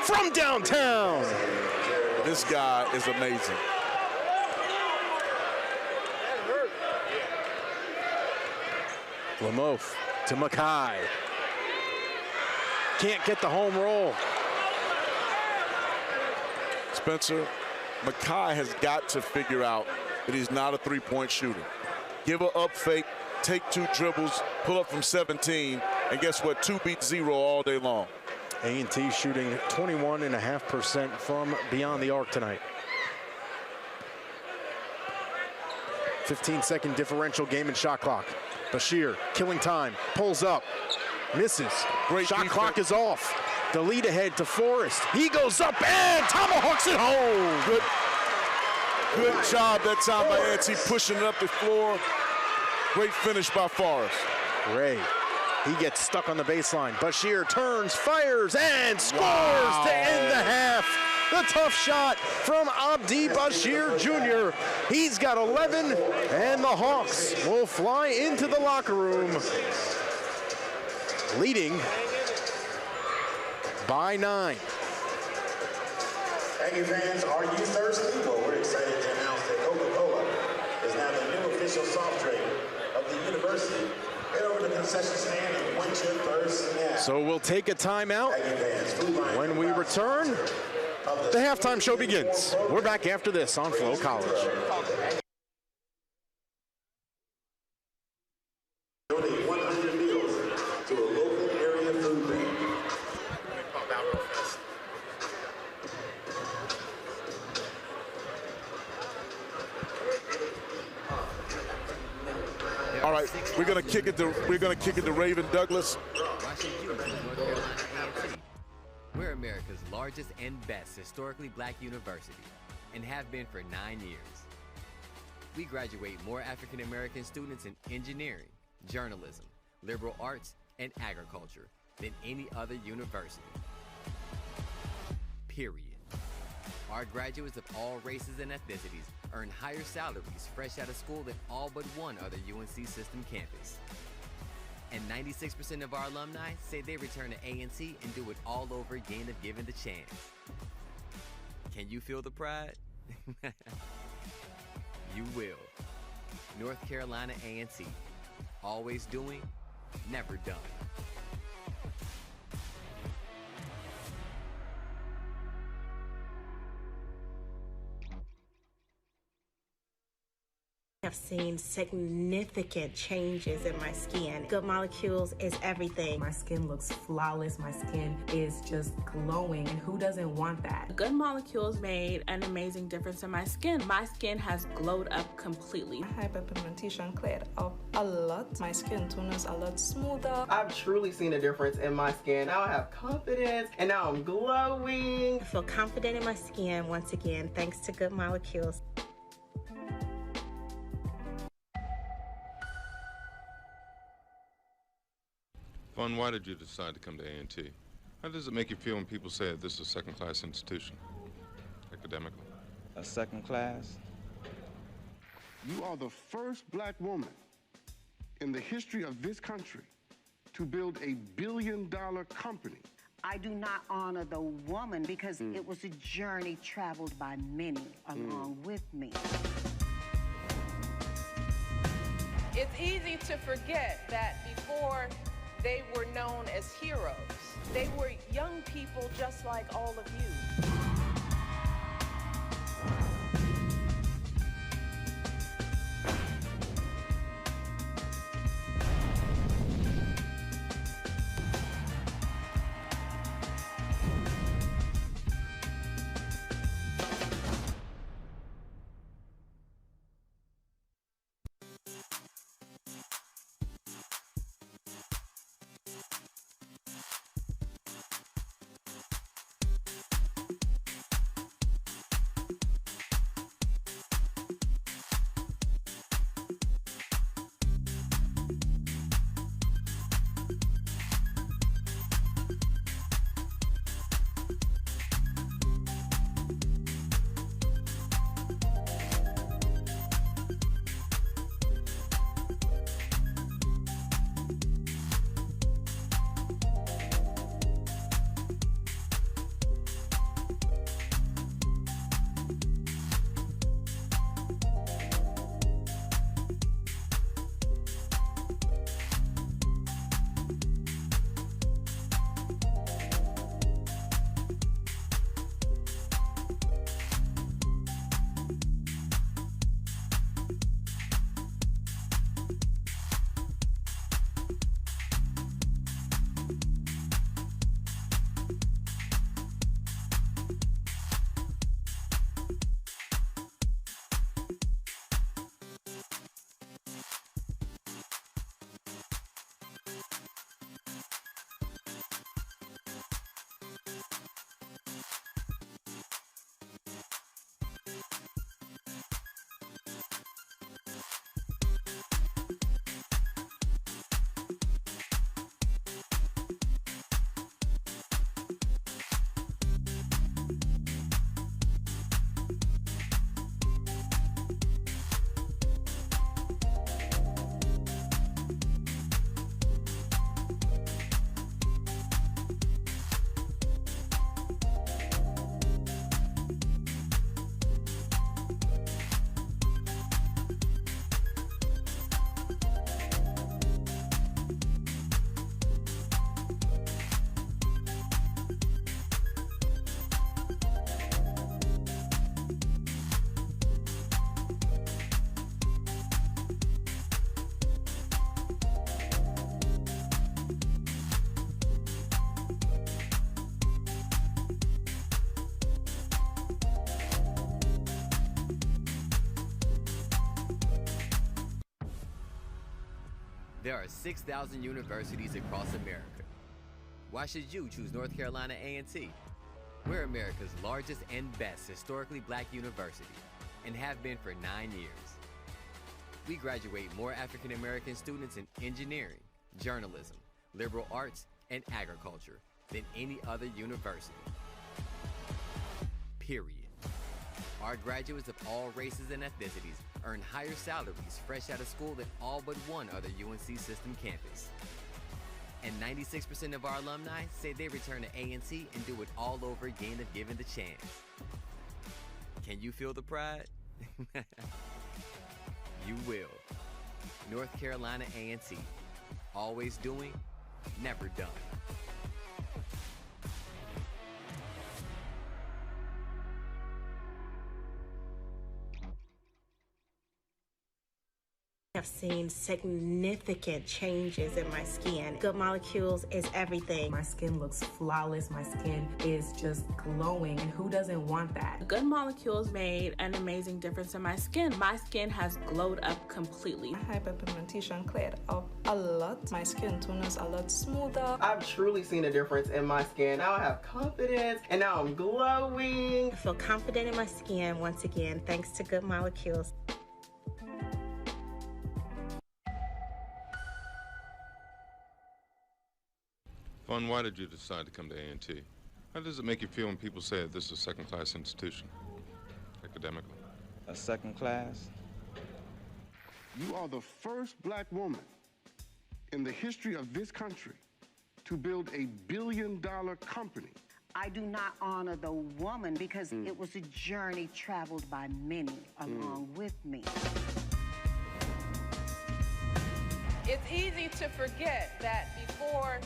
from downtown. This guy is amazing. Lamoth to Mackay. Can't get the home roll. Spencer, Mackay has got to figure out that he's not a three-point shooter. Give a up fake, take 2 dribbles, pull up from 17, and guess what? 2 beat 0 all day long. A&T shooting 21.5% from beyond the arc tonight. 15-second differential game and shot clock. Bashir killing time, pulls up, misses. Great shot defense. clock is off. The lead ahead to Forrest. He goes up and tomahawks it home. Good job that time by A&T pushing it up the floor. Great finish by Forrest. Ray He gets stuck on the baseline. Bashir turns, fires, and scores to end the half. The tough shot from Abdi Bashir Jr. He's got 11, and the Hawks will fly into the locker room, leading by 9. Aggie fans, are you thirsty? Well, we're excited to announce that Coca-Cola is now the new official soft drink of the university. Head over to the concession stand and quench your thirst now. So we'll take a timeout. When we return, the halftime show begins. We're back after this on Flow College. Donate 100 meals to a local area food bank. All right, we're gonna kick it to Raven Douglas. Why should you choose North Carolina A&T? We're America's largest and best historically black university, and have been for 9 years. We graduate more African American students in engineering, journalism, liberal arts, and agriculture than any other university. Period. Our graduates of all races and ethnicities earn higher salaries fresh out of school than all but one other UNC system campus. And 96% of our alumni say they return to A&T and do it all over again if given the chance. Can you feel the pride? You will. North Carolina A&T. Always doing, never done. I've seen significant changes in my skin. Good Molecules is everything. My skin looks flawless. My skin is just glowing. And who doesn't want that? Good Molecules made an amazing difference in my skin. My skin has glowed up completely. Hyperpigmentation cleared up a lot. My skin tone is a lot smoother. I've truly seen a difference in my skin. Now I have confidence and now I'm glowing. I feel confident in my skin once again, thanks to Good Molecules. Vaughn, why did you decide to come to A&T? How does it make you feel when people say that this is a second-class institution, academically? A second class? You are the first black woman in the history of this country to build a billion-dollar company. I do not honor the woman because it was a journey traveled by many along with me. It's easy to forget that before they were known as heroes, they were young people just like all of you. There are 6,000 universities across America. Why should you choose North Carolina A&T? We're America's largest and best historically black university and have been for 9 years. We graduate more African American students in engineering, journalism, liberal arts, and agriculture than any other university. Period. Our graduates of all races and ethnicities earn higher salaries fresh out of school than all but one other UNC system campus. And 96% of our alumni say they return to A&T and do it all over again if given the chance. Can you feel the pride? You will. North Carolina A&T. Always doing, never done. I've seen significant changes in my skin. Good Molecules is everything. My skin looks flawless. My skin is just glowing. And who doesn't want that? Good Molecules made an amazing difference in my skin. My skin has glowed up completely. My hyperpigmentation cleared up a lot. My skin tone is a lot smoother. I've truly seen a difference in my skin. Now I have confidence and now I'm glowing. I feel confident in my skin once again, thanks to Good Molecules. Vaughn, why did you decide to come to A&T? How does it make you feel when people say that this is a second-class institution, academically? A second class? You are the first black woman in the history of this country to build a billion-dollar company. I do not honor the woman because it was a journey traveled by many along with me. It's easy to forget that before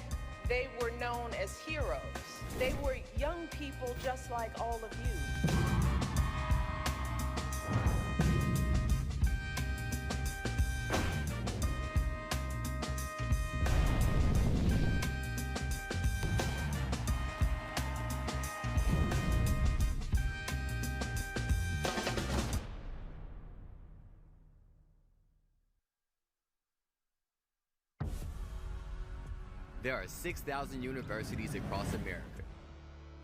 they were known as heroes, they were young people just like all of you. There are 6,000 universities across America.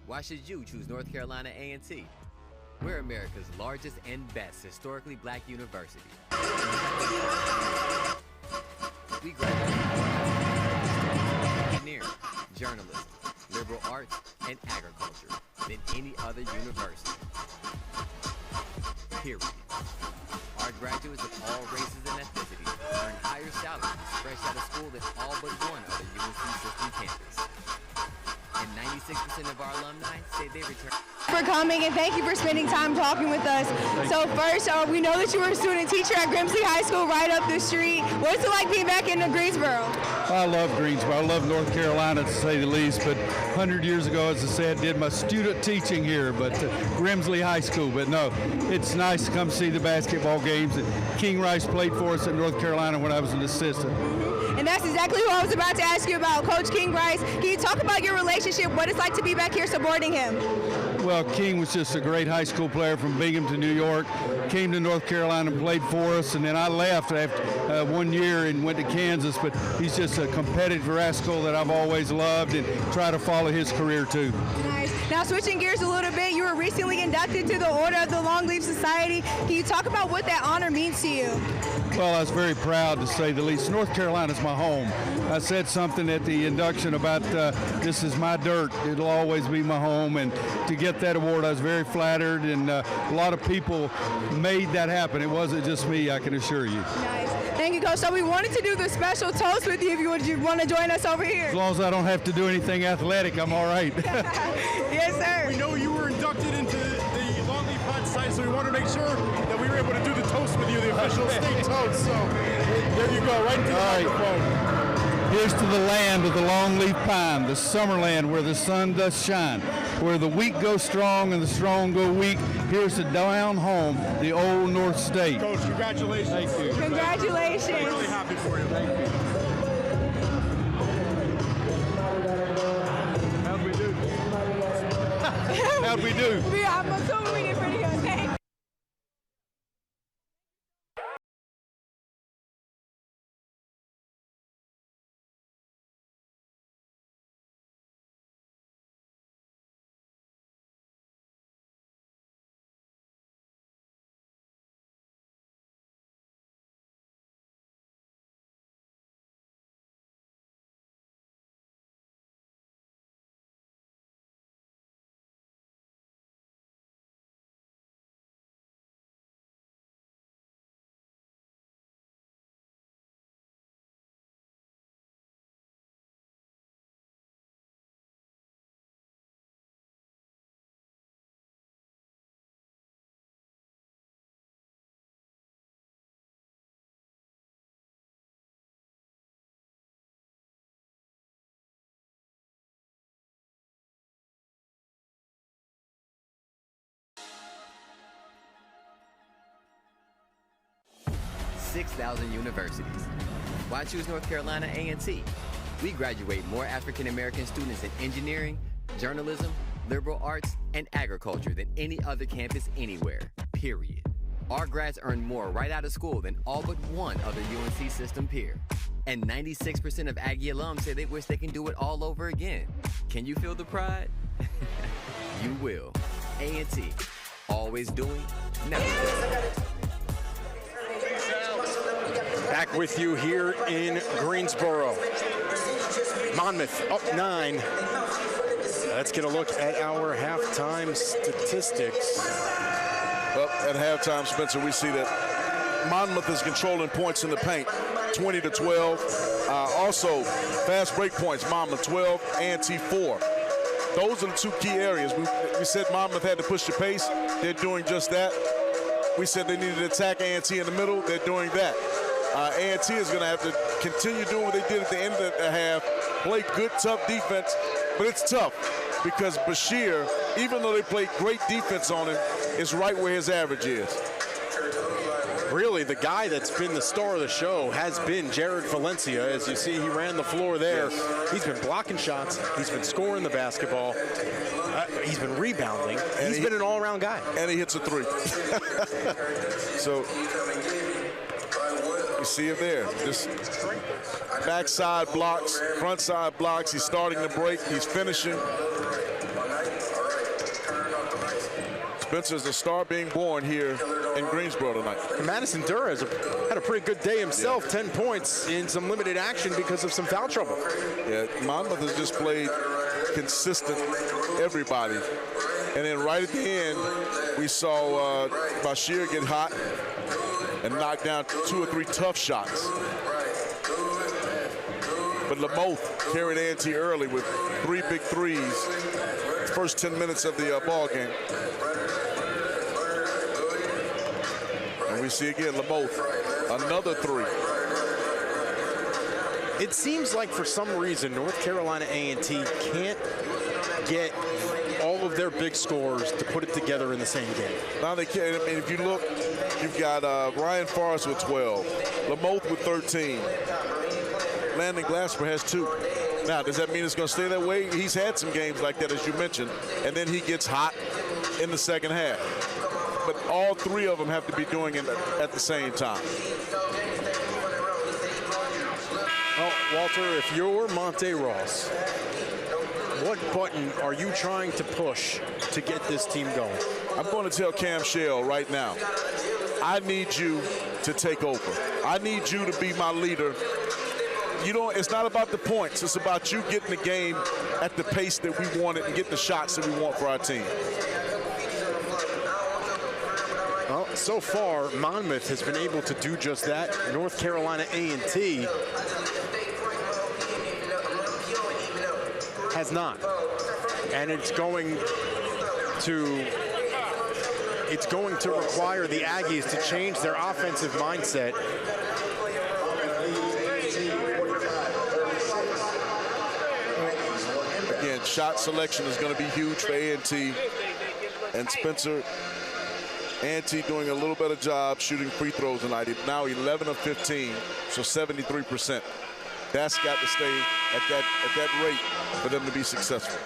Why should you choose North Carolina A&T? We're America's largest and best historically black university. We graduate more engineering, journalism, liberal arts, and agriculture than any other university. Period. Our graduates of all races and ethnicities earn higher salaries fresh out of school than all but one other UNC system campus. And 96% of our alumni say they return. For coming, and thank you for spending time talking with us. So first, we know that you were a student teacher at Grimsley High School right up the street. What's it like being back in Greensboro? I love Greensboro. I love North Carolina, to say the least. But 100 years ago, as I said, did my student teaching here, but Grimsley High School. But no, it's nice to come see the basketball games. King Rice played for us at North Carolina when I was an assistant. And that's exactly what I was about to ask you about, Coach King Rice. Can you talk about your relationship, what it's like to be back here supporting him? Well, King was just a great high school player from Binghamton, New York. Came to North Carolina and played for us, and then I left after 1 year and went to Kansas. But he's just a competitive rascal that I've always loved and try to follow his career too. Nice. Now switching gears a little bit, you were recently inducted to the Order of the Longleaf Society. Can you talk about what that honor means to you? Well, I was very proud, to say the least. North Carolina's my home. I said something at the induction about this is my dirt. It'll always be my home. And to get that award, I was very flattered. And a lot of people made that happen. It wasn't just me, I can assure you. Nice. Thank you, Coach. So we wanted to do the special toast with you if you want to join us over here. As long as I don't have to do anything athletic, I'm all right. Yes, sir. We know you were inducted into the Longleaf Hot Society, so we wanted to make sure that we were able to do the toast with you, the official state toast. So there you go, right to the microphone. Here's to the land of the longleaf pine, the summer land where the sun does shine, where the weak go strong and the strong go weak. Here's to down home, the old North State. Coach, congratulations. Thank you. Congratulations. I'm really happy for you. Thank you. How'd we do? How'd we do? I'm assuming we did pretty good. Thanks. 6,000 universities. Why choose North Carolina A&T? We graduate more African American students in engineering, journalism, liberal arts, and agriculture than any other campus anywhere, period. Our grads earn more right out of school than all but one other UNC system peer. And 96% of Aggie alums say they wish they can do it all over again. Can you feel the pride? You will. A&T, always doing, never done. Back with you here in Greensboro. Monmouth up 9. Let's get a look at our halftime statistics. Well, at halftime, Spencer, we see that Monmouth is controlling points in the paint, 20-12. Also, fast break points, Monmouth 12, A&T 4. Those are the two key areas. We said Monmouth had to push the pace. They're doing just that. We said they needed to attack A&T in the middle. They're doing that. A&T is going to have to continue doing what they did at the end of the half, play good, tough defense, but it's tough because Bashir, even though they played great defense on him, is right where his average is. Really, the guy that's been the star of the show has been Jared Valencia. As you see, he ran the floor there. Yes. He's been blocking shots. He's been scoring the basketball. He's been rebounding. And he's been an all-around guy. And he hits a three. So you see him there. Just backside blocks, front side blocks. He's starting to break. He's finishing. Spencer's a star being born here in Greensboro tonight. Madison Durr has had a pretty good day himself, yeah. 10 points in some limited action because of some foul trouble. Yeah, Monmouth has just played consistent everybody. And then right at the end, we saw Bashir get hot and knock down 2 or 3 tough shots. But Lamothe carried A&T early with 3 big threes. First 10 minutes of the ball game. And we see again Lamothe, another 3. It seems like for some reason North Carolina A&T can't get all of their big scores to put it together in the same game. Now they can. I mean, if you look, you've got Ryan Forrest with 12, Lamothe with 13. Landon Glasper has 2. Now, does that mean it's going to stay that way? He's had some games like that, as you mentioned, and then he gets hot in the second half. But all 3 of them have to be doing it at the same time. Well, Walter, if you're Monte Ross, what button are you trying to push to get this team going? I'm going to tell Cam Shell right now, I need you to take over. I need you to be my leader. It's not about the points. It's about you getting the game at the pace that we want it and getting the shots that we want for our team. Well, so far, Monmouth has been able to do just that. North Carolina A&T has not. And it's going to require the Aggies to change their offensive mindset. Again, shot selection is going to be huge for A&T. And Spencer, A&T doing a little better job shooting free throws tonight. Now 11 of 15, so 73%. That's got to stay at that rate for them to be successful.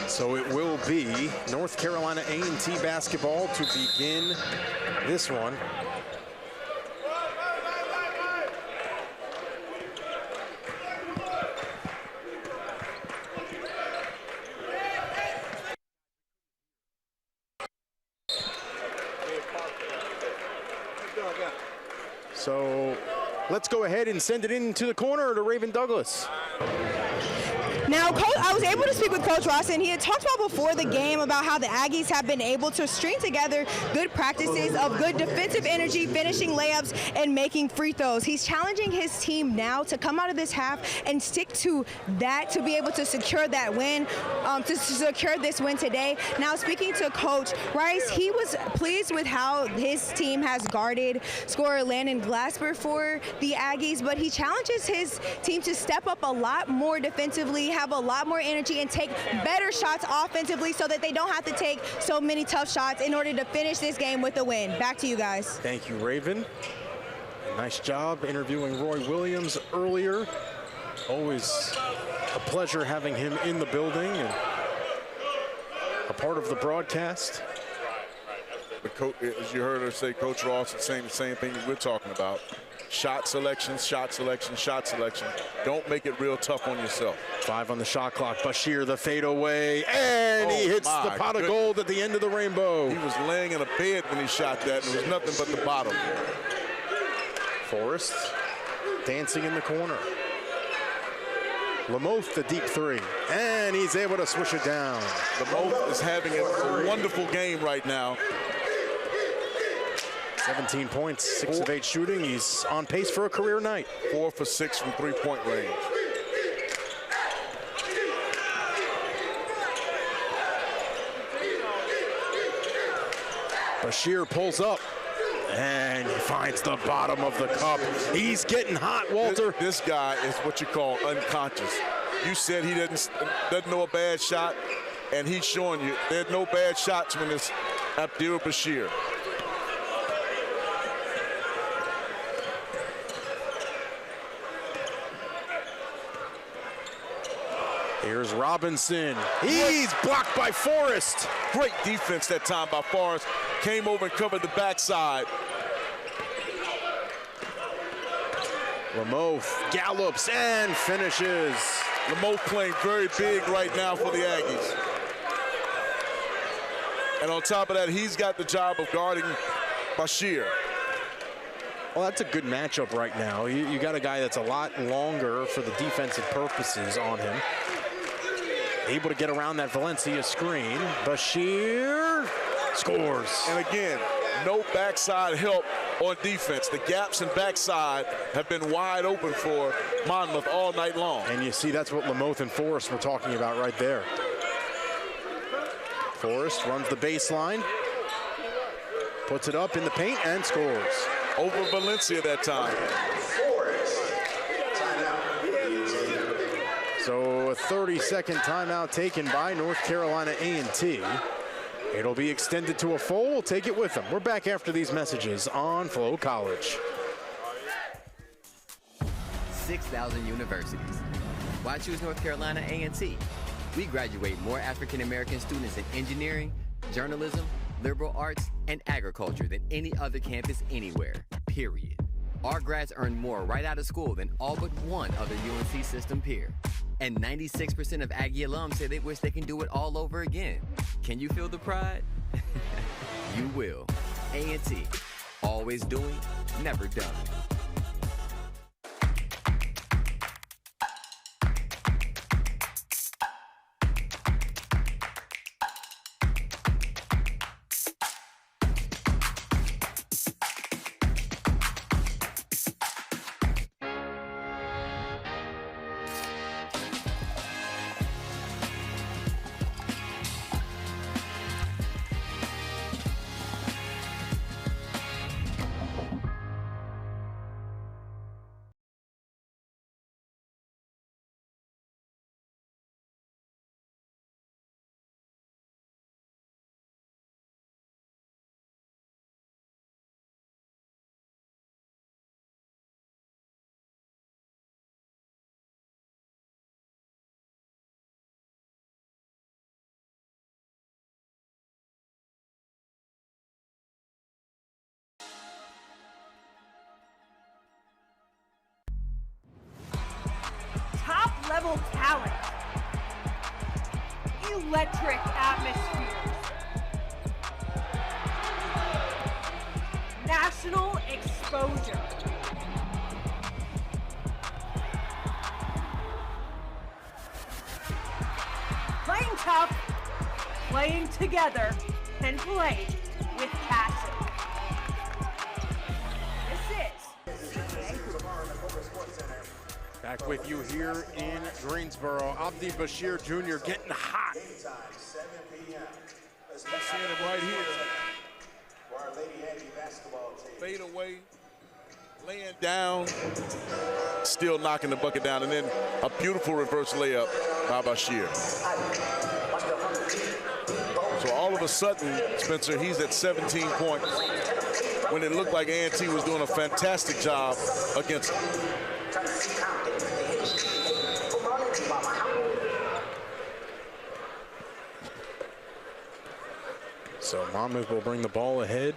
So it will be North Carolina A&T basketball to begin this one. So let's go ahead and send it into the corner to Raven Douglas. Now, I was able to speak with Coach Ross, and he had talked about before the game about how the Aggies have been able to string together good practices of good defensive energy, finishing layups, and making free throws. He's challenging his team now to come out of this half and stick to that to be able to secure that win, to secure this win today. Now, speaking to Coach Rice, he was pleased with how his team has guarded scorer Landon Glasper for the Aggies, but he challenges his team to step up a lot more defensively, have a lot more energy and take better shots offensively so that they don't have to take so many tough shots in order to finish this game with a win. Back to you guys. Thank you, Raven. Nice job interviewing Roy Williams earlier. Always a pleasure having him in the building and a part of the broadcast. But as you heard her say, Coach Ross is saying the same thing that we're talking about. Shot selection, shot selection, shot selection. Don't make it real tough on yourself. 5 on the shot clock. Bashir, the fadeaway, and he hits the pot of gold at the end of the rainbow. He was laying in a bed when he shot that, and it was nothing but the bottom. Forrest dancing in the corner. Monmouth, the deep 3, and he's able to swish it down. Monmouth is having a wonderful game right now. 17 points, 6 of 8 shooting. He's on pace for a career night. 4 for 6 from three-point range. Bashir pulls up and he finds the bottom of the cup. He's getting hot, Walter. This guy is what you call unconscious. You said he doesn't know a bad shot, and he's showing you there's no bad shots when it's Abdul Bashir. Here's Robinson. He's blocked by Forrest. Great defense that time by Forrest. Came over and covered the backside. Monmouth gallops and finishes. Monmouth playing very big right now for the Aggies. And on top of that, he's got the job of guarding Bashir. Well, that's a good matchup right now. You got a guy that's a lot longer for the defensive purposes on him. Able to get around that Valencia screen. Bashir scores. And again, no backside help on defense. The gaps in backside have been wide open for Monmouth all night long. And you see that's what Monmouth and Forrest were talking about right there. Forrest runs the baseline, puts it up in the paint and scores. Over Valencia that time. So a 30-second timeout taken by North Carolina A&T. It'll be extended to a full. We'll take it with them. We're back after these messages on Flow College. 6,000 universities. Why choose North Carolina A&T? We graduate more African-American students in engineering, journalism, liberal arts, and agriculture than any other campus anywhere, period. Our grads earn more right out of school than all but one other UNC system peer. And 96% of Aggie alums say they wish they can do it all over again. Can you feel the pride? You will. A&T, always doing, never done. Top-level talent. Electric atmosphere. National exposure. Playing tough, playing together, and playing with passion. Back with you here in Greensboro. Abdi Bashir Jr. getting hot. You're seeing him right here. Fade away. Laying down, still knocking the bucket down, and then a beautiful reverse layup by Bashir. So all of a sudden, Spencer, he's at 17 points when it looked like A&T was doing a fantastic job against him. So Monmouth will bring the ball ahead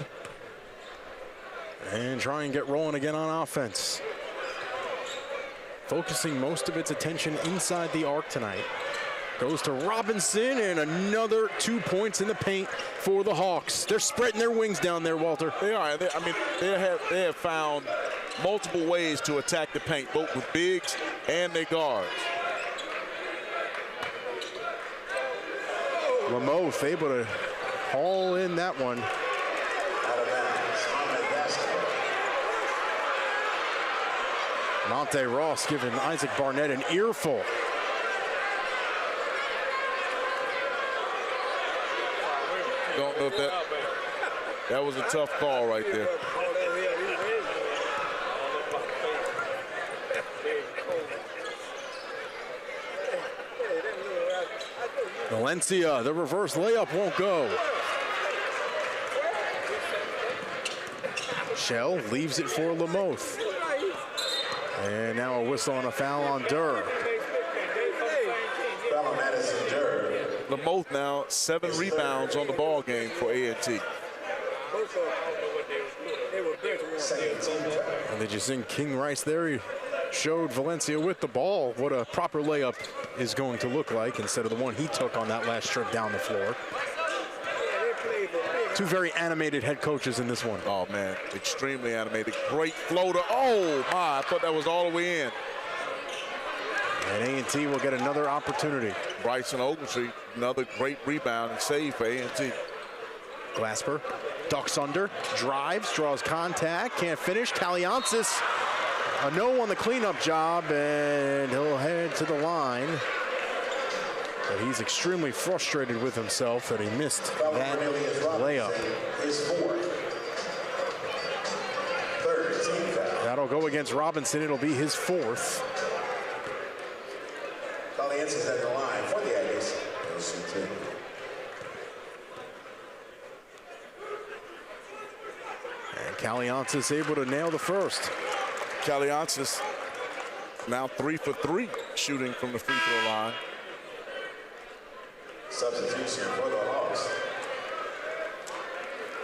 and try and get rolling again on offense. Focusing most of its attention inside the arc tonight. Goes to Robinson, and another 2 points in the paint for the Hawks. They're spreading their wings down there, Walter. They are. They have found multiple ways to attack the paint, both with bigs and their guards. Monmouth able to haul in that one. Out of bounds, Monmouth Basketball. Monte Ross giving Isaac Barnett an earful. Don't know if that was a tough call right there. Valencia, the reverse layup won't go. Shell leaves it for Lamothe. And now a whistle and a foul on Durr. Foul on Madison Durr. Lamothe now 7 rebounds on the ball game for A&T. And did you see King Rice there? He showed Valencia with the ball what a proper layup is going to look like instead of the one he took on that last trip down the floor. Two very animated head coaches in this one. Oh, man, extremely animated. Great floater. Oh, my, I thought that was all the way in. And A&T will get another opportunity. Bryson Ogletree, another great rebound and save for A&T. Glasper ducks under, drives, draws contact, can't finish. Kaliansis, a no on the cleanup job, and he'll head to the line. But he's extremely frustrated with himself that he missed that layup. His fourth. Third team foul. That'll go against Robinson. It'll be his fourth. Valencia's at the line for the Aggies. He'll shoot two. And Kaliansis able to nail the first. Kaliansis now 3 for 3 shooting from the free throw line. Substitution for the Hawks.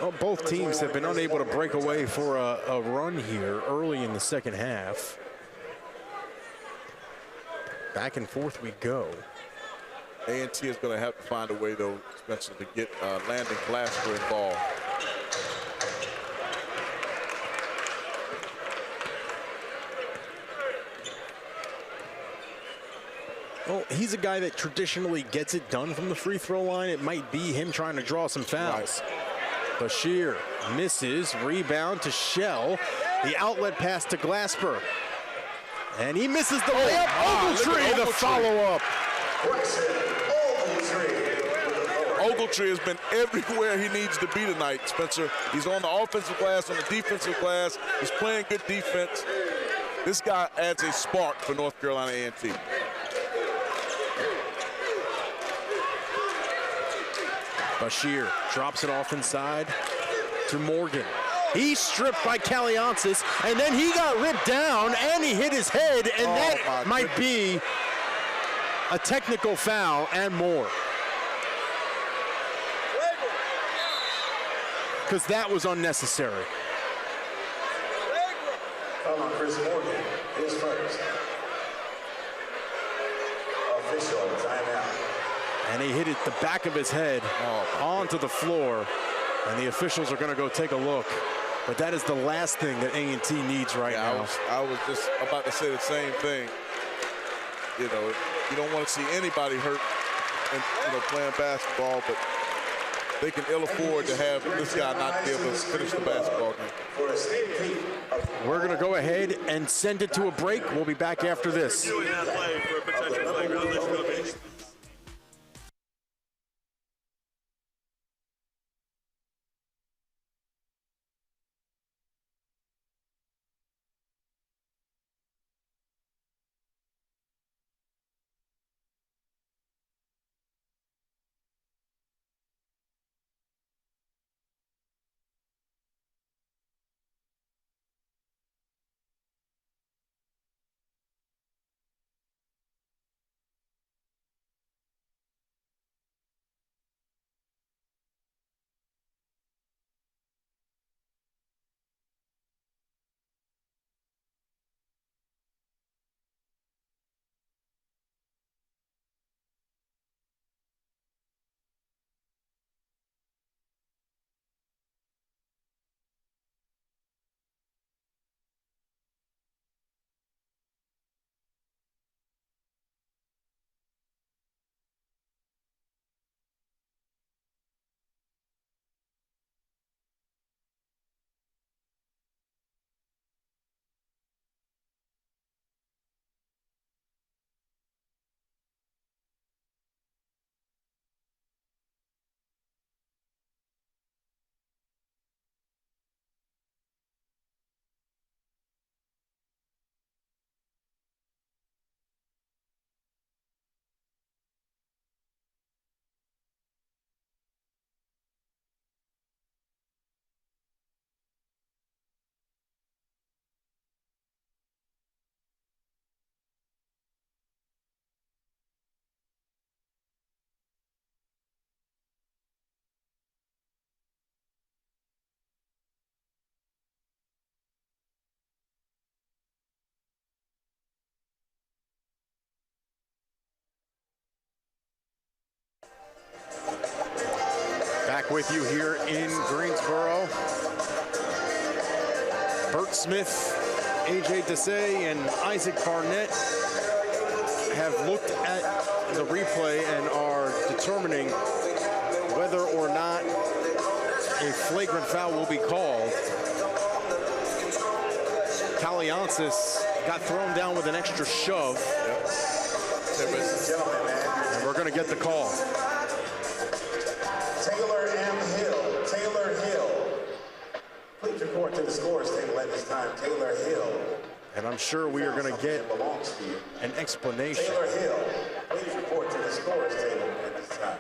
Well, both teams have been unable to break away for a run here early in the second half. Back and forth we go. A&T is going to have to find a way, though, Spencer, to get Landon Glasper involved. Well, he's a guy that traditionally gets it done from the free throw line. It might be him trying to draw some fouls. Right. Bashir misses, rebound to Shell. The outlet pass to Glasper. And he misses the layup. Ogletree, the follow-up. Ogletree has been everywhere he needs to be tonight, Spencer. He's on the offensive glass, on the defensive glass. He's playing good defense. This guy adds a spark for North Carolina A&T. Bashir drops it off inside to Morgan. He's stripped by Kaliansis, and then he got ripped down, and he hit his head, and that might be a technical foul and more. Because that was unnecessary. Foul on Chris Morgan, his first. Official timeout. And he hit it the back of his head onto the floor, and the officials are going to go take a look. But that is the last thing that A&T needs right now. I was just about to say the same thing. You know, you don't want to see anybody hurt in playing basketball, but they can ill afford to have this guy not be able to finish the basketball game. We're going to go ahead and send it to a break. We'll be back after this. back with you here in Greensboro. Bert Smith, AJ Desai, and Isaac Barnett have looked at the replay and are determining whether or not a flagrant foul will be called. Kaliansis got thrown down with an extra shove. And we're going to get the call. Taylor M. Hill. Taylor Hill. Please report to the scores table at this time. Taylor Hill. And I'm sure we are going to get an explanation. Taylor Hill. Please report to the scores table at this time.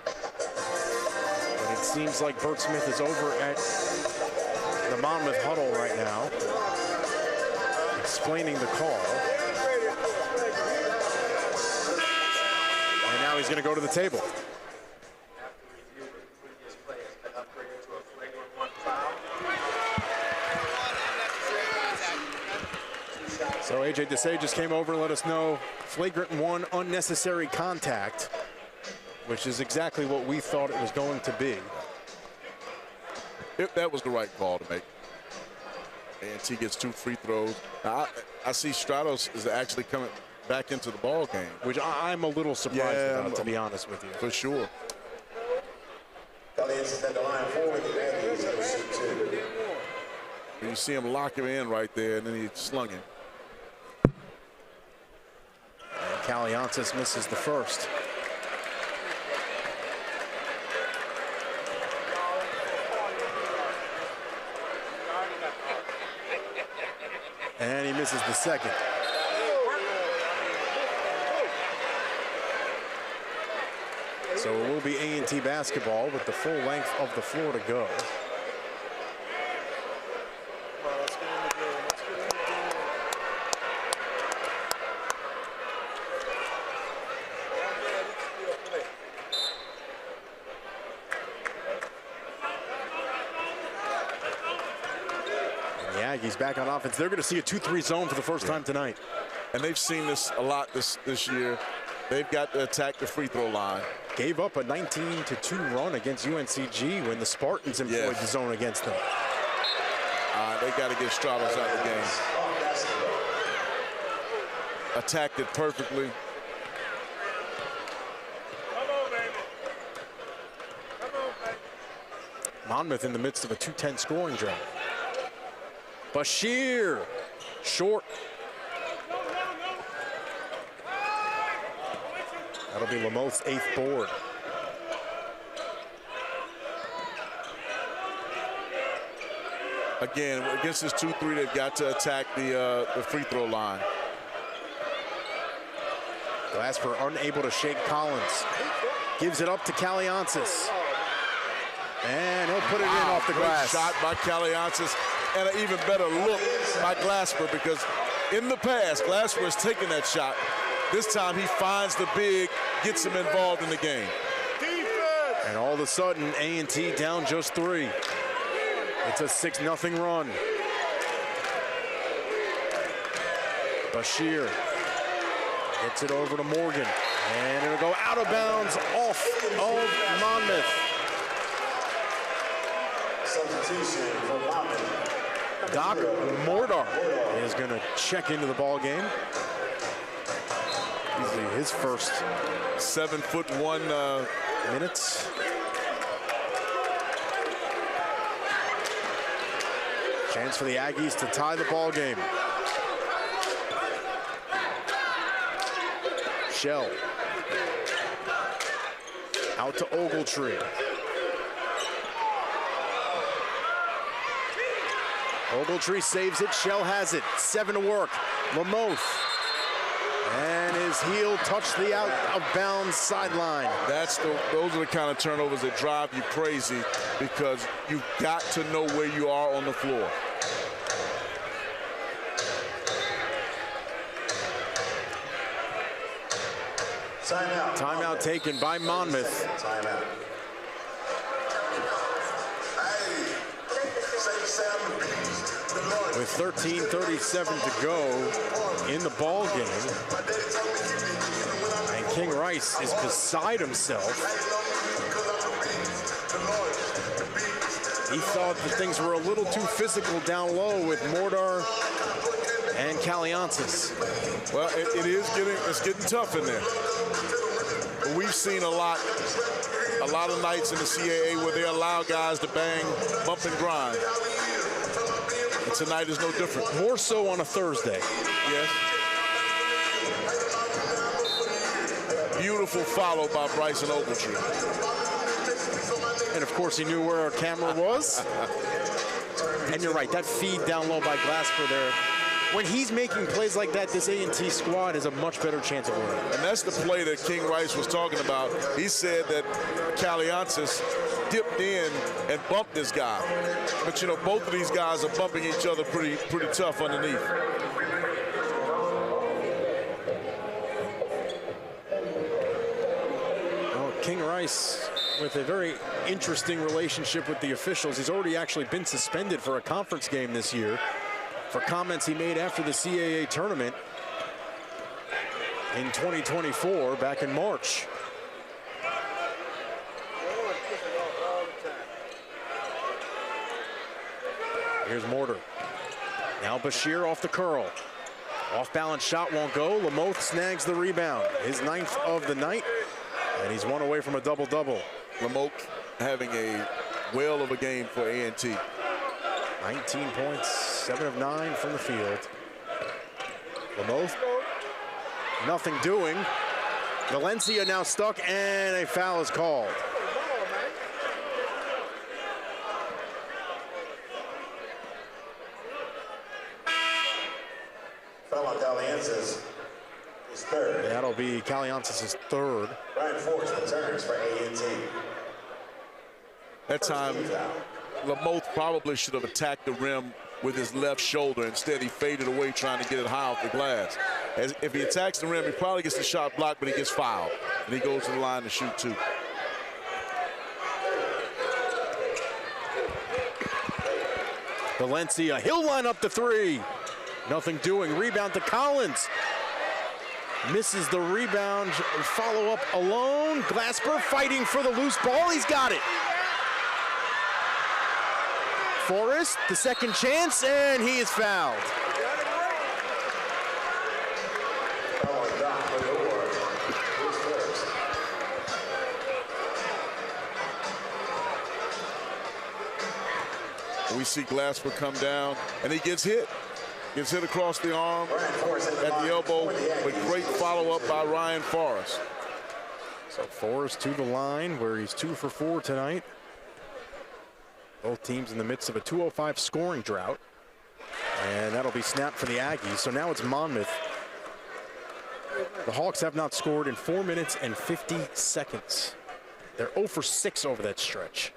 But it seems like Bert Smith is over at the Monmouth huddle right now, explaining the call. And now he's going to go to the table. So AJ Desai just came over and let us know flagrant one, unnecessary contact, which is exactly what we thought it was going to be. That was the right call to make. A&T gets 2 free throws. Now, I see Stratos is actually coming back into the ball game, which I'm a little surprised about, to be honest with you. For sure. You see him lock him in right there, and then he slung him. And Kaliantis misses the first. And he misses the second. So it will be A&T basketball with the full length of the floor to go. He's back on offense. They're going to see a 2-3 zone for the first time tonight. And they've seen this a lot this year. They've got to attack the free throw line. Gave up a 19-2 run against UNCG when the Spartans employed the zone against them. They got to get Stratos out of the game. Attacked it perfectly. Monmouth in the midst of a 2-10 scoring drought. Bashir, short. That'll be Lamoth's 8th board. Again, against this 2-3, they've got to attack the free throw line. Glasper unable to shake Collins. Gives it up to Kaliantis. And he'll put it in off the glass. Shot by Kaliantis. And an even better look by Glasper, because in the past, Glasper has taken that shot. This time he finds the big, gets him involved in the game. And all of a sudden, A&T down just 3. It's a 6-0 run. Bashir gets it over to Morgan. And it'll go out of bounds off of Monmouth. Substitution for Monmouth. Doc Mordar is going to check into the ball game. Easily his first 7'1" minutes. Chance for the Aggies to tie the ball game. Shell out to Ogletree. Ogletree saves it. Shell has it. 7 to work. Lamoth. And his heel touched the out of bounds sideline. Those are the kind of turnovers that drive you crazy, because you've got to know where you are on the floor. Timeout. Timeout taken by Monmouth. Timeout. With 13:37 to go in the ball game. And King Rice is beside himself. He thought that things were a little too physical down low with Mordar and Kaliansis. Well, it's getting tough in there. But we've seen a lot of nights in the CAA where they allow guys to bang, bump and grind. And tonight is no different. More so on a Thursday. Yes. Beautiful follow by Bryson Ogletree. And of course, he knew where our camera was. And you're right, that feed down low by Glasper there. When he's making plays like that, this A&T squad has a much better chance of winning. And that's the play that King Rice was talking about. He said that Kaliansis dipped in and bumped this guy. But, you know, both of these guys are bumping each other pretty tough underneath. Well, King Rice with a very interesting relationship with the officials. He's already actually been suspended for a conference game this year for comments he made after the CAA tournament in 2024, back in March. Here's Mortar. Now Bashir off the curl. Off-balance shot won't go. Lamoth snags the rebound. His 9th of the night, and he's one away from a double-double. Lamoth having a whale of a game for A&T. 19 points, 7 of 9 from the field. Lamoth, nothing doing. Valencia now stuck, and a foul is called. Foul on Kaliansis is third. That'll be Kaliansis' third. Ryan Forrest returns for A&T. That time, Lamoth probably should have attacked the rim with his left shoulder. Instead, he faded away trying to get it high off the glass. If he attacks the rim, he probably gets the shot blocked, but he gets fouled. And he goes to the line to shoot two. Valencia, he'll line up the three. Nothing doing. Rebound to Collins. Misses the rebound. Follow up alone. Glasper fighting for the loose ball. He's got it. Forrest, the second chance, and he is fouled. We see Glasper come down, and he gets hit. Gets hit across the arm, at the elbow, but great follow-up by Ryan Forrest. So Forrest to the line, where he's 2 for 4 tonight. Both teams in the midst of a 205 scoring drought. And that'll be snapped for the Aggies. So now it's Monmouth. The Hawks have not scored in 4 minutes and 50 seconds. They're 0 for 6 over that stretch.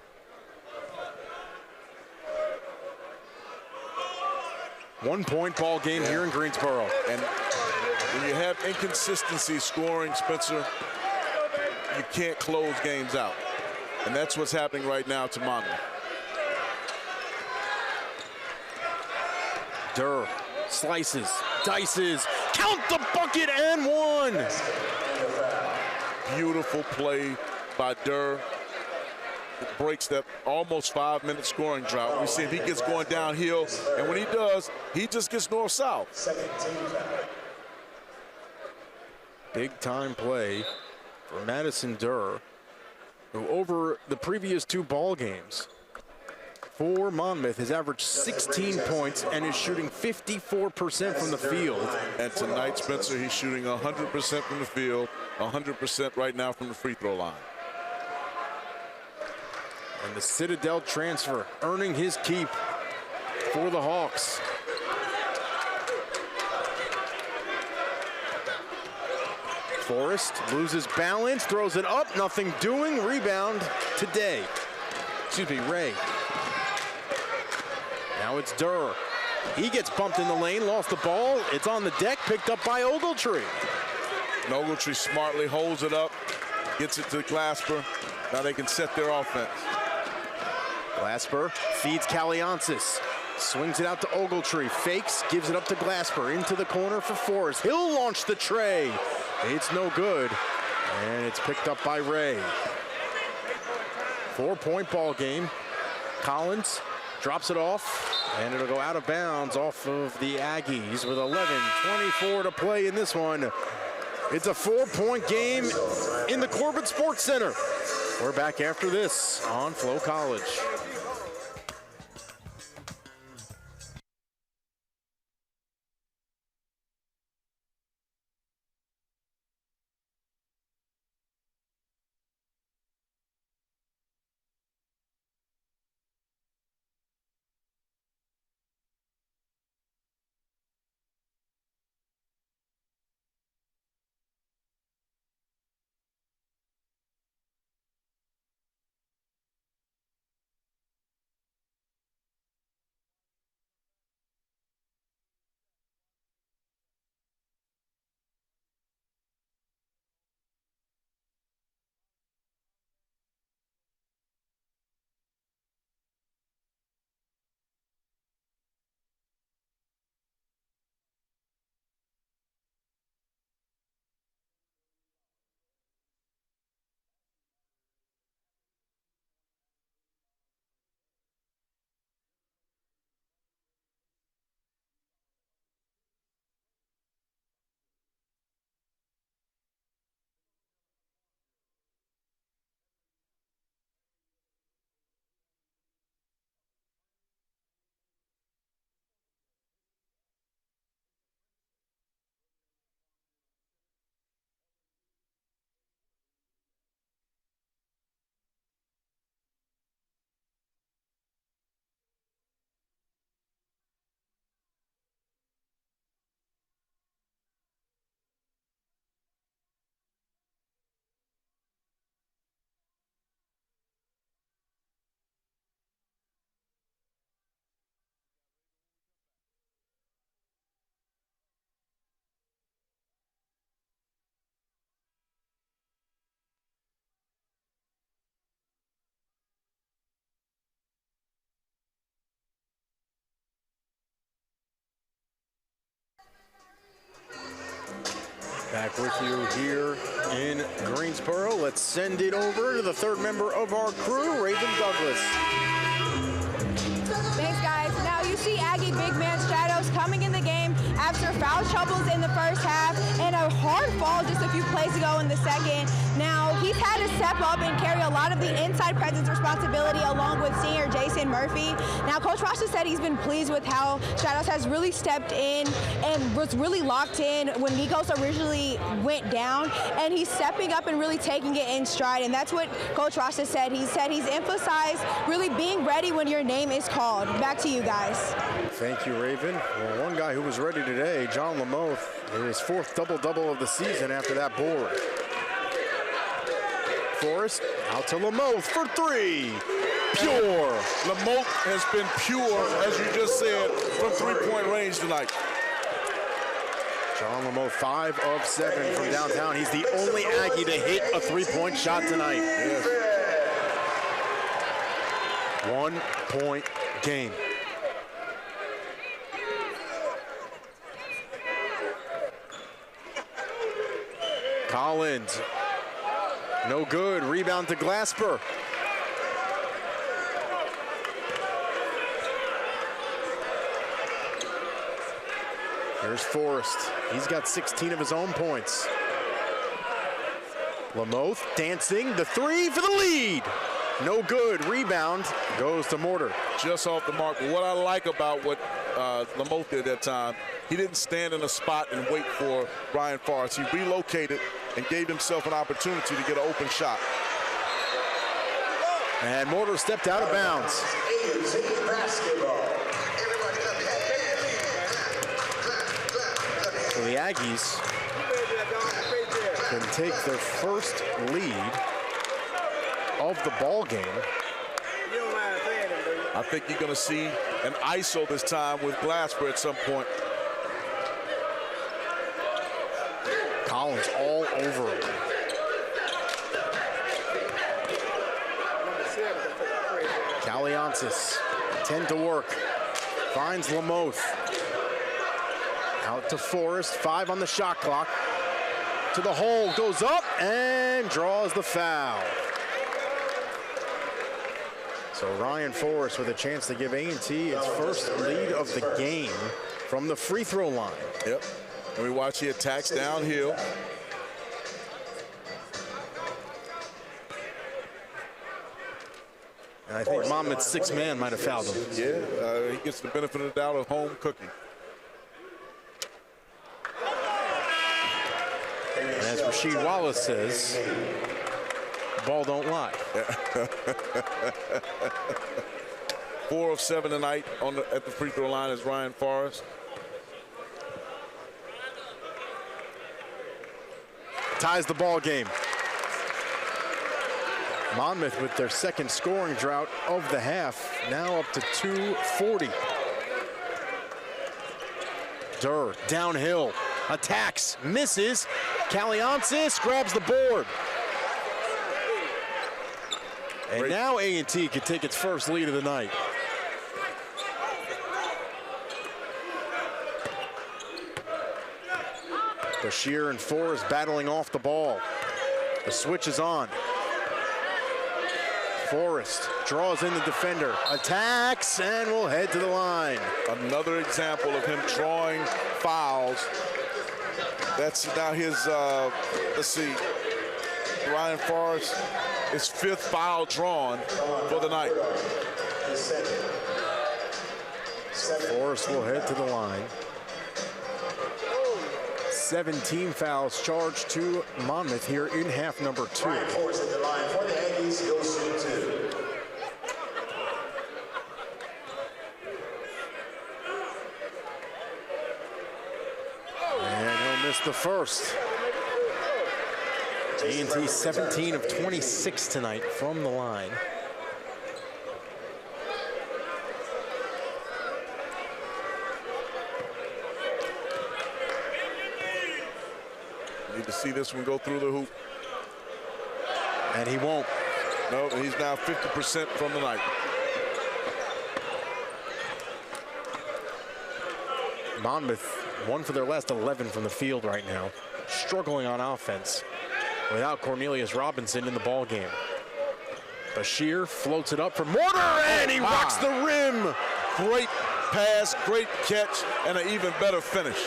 One-point ball game here in Greensboro. And when you have inconsistency scoring, Spencer, you can't close games out. And that's what's happening right now to Monmouth. Durr slices, dices, count the bucket and one. Beautiful play by Durr. It breaks that almost 5-minute scoring drought. We see if he gets going downhill, and when he does, he just gets north-south. Big time play for Madison Durr, who over the previous 2 ball games for Monmouth has averaged 16 points and is shooting 54% from the field. And tonight, Spencer, he's shooting 100% from the field, 100% right now from the free throw line. And the Citadel transfer earning his keep for the Hawks. Forrest loses balance, throws it up, nothing doing. Rebound today. Excuse me, Ray. Now it's Durr. He gets bumped in the lane, lost the ball. It's on the deck, picked up by Ogletree. And Ogletree smartly holds it up, gets it to Glasper. Now they can set their offense. Glasper feeds Kaliansis. Swings it out to Ogletree. Fakes, gives it up to Glasper. Into the corner for Forrest. He'll launch the tray. It's no good. And it's picked up by Ray. 4-point ball game. Collins drops it off, and it'll go out of bounds off of the Aggies with 11:24 to play in this one. It's a 4-point game in the Corbett Sports Center. We're back after this on Flow College. Back with you here in Greensboro. Let's send it over to the third member of our crew, Raven Douglas. Thanks, guys. Now you see Aggie big man Shadows coming in the game after foul troubles in the first half and a hard fall just a few plays ago in the second. Now he's had to step up and carry a lot of the inside presence responsibility along with senior Jason Murphy. Now Coach Ross has said he's been pleased with how Shadows has really stepped in and was really locked in when Nikos originally went down, and he's stepping up and really taking it in stride, and that's what Coach Ross has said. He said he's emphasized really being ready when your name is called. Back to you guys. Thank you, Raven. Well, one guy who was ready today, John Lamoth, his fourth double-double of the season after that board. Forrest out to Lamoth for three. Pure. Lamoth has been pure, as you just said, from three-point range tonight. John Lamoth, 5 of 7 from downtown. He's the only Aggie to hit a three-point shot tonight. Yes. 1-point game. Collins, no good. Rebound to Glasper. Here's Forrest. He's got 16 of his own points. Lamoth dancing, the three for the lead. No good. Rebound goes to Mortar. Just off the mark. But what I like about what Lamoth did that time, he didn't stand in a spot and wait for Brian Forrest. He relocated and gave himself an opportunity to get an open shot. And Mortar stepped out of bounds. A&T Basketball. So the Aggies can take their first lead of the ball game. I think you're going to see an ISO this time with Glasper at some point. Collins all over him. Kaliansis, 10 to work. Finds Lamoth. Out to Forrest, 5 on the shot clock. To the hole, goes up and draws the foul. So Ryan Forrest with a chance to give A&T its first lead of the game from the free throw line. Yep. And we watch he attacks downhill. And I think Monmouth's sixth man might have fouled him. Yeah, he gets the benefit of the doubt of home cooking. And as Rasheed Wallace says, ball don't lie. 4 of 7 tonight at the free throw line is Ryan Forrest. Ties the ball game. Monmouth with their second scoring drought of the half, now up to 240. Durr downhill, attacks, misses. Kaliansis grabs the board. And now A&T can take its first lead of the night. Bashir and Forrest battling off the ball. The switch is on. Forrest draws in the defender, attacks, and will head to the line. Another example of him drawing fouls. That's now his, let's see, Ryan Forrest, his 5th foul drawn for the night. Forrest will head to the line. 17 fouls charged to Monmouth here in half number 2. Ryan Forrest at the line for the Aggies. He'll shoot 2. And he'll miss the first. A&T 17 of 26 tonight from the line. Need to see this one go through the hoop. And he won't. No, he's now 50% from the night. Monmouth, 1 for their last 11 from the field right now. Struggling on offense without Cornelius Robinson in the ball game. Bashir floats it up for Mortar, and he rocks the rim. Great pass, great catch, and an even better finish.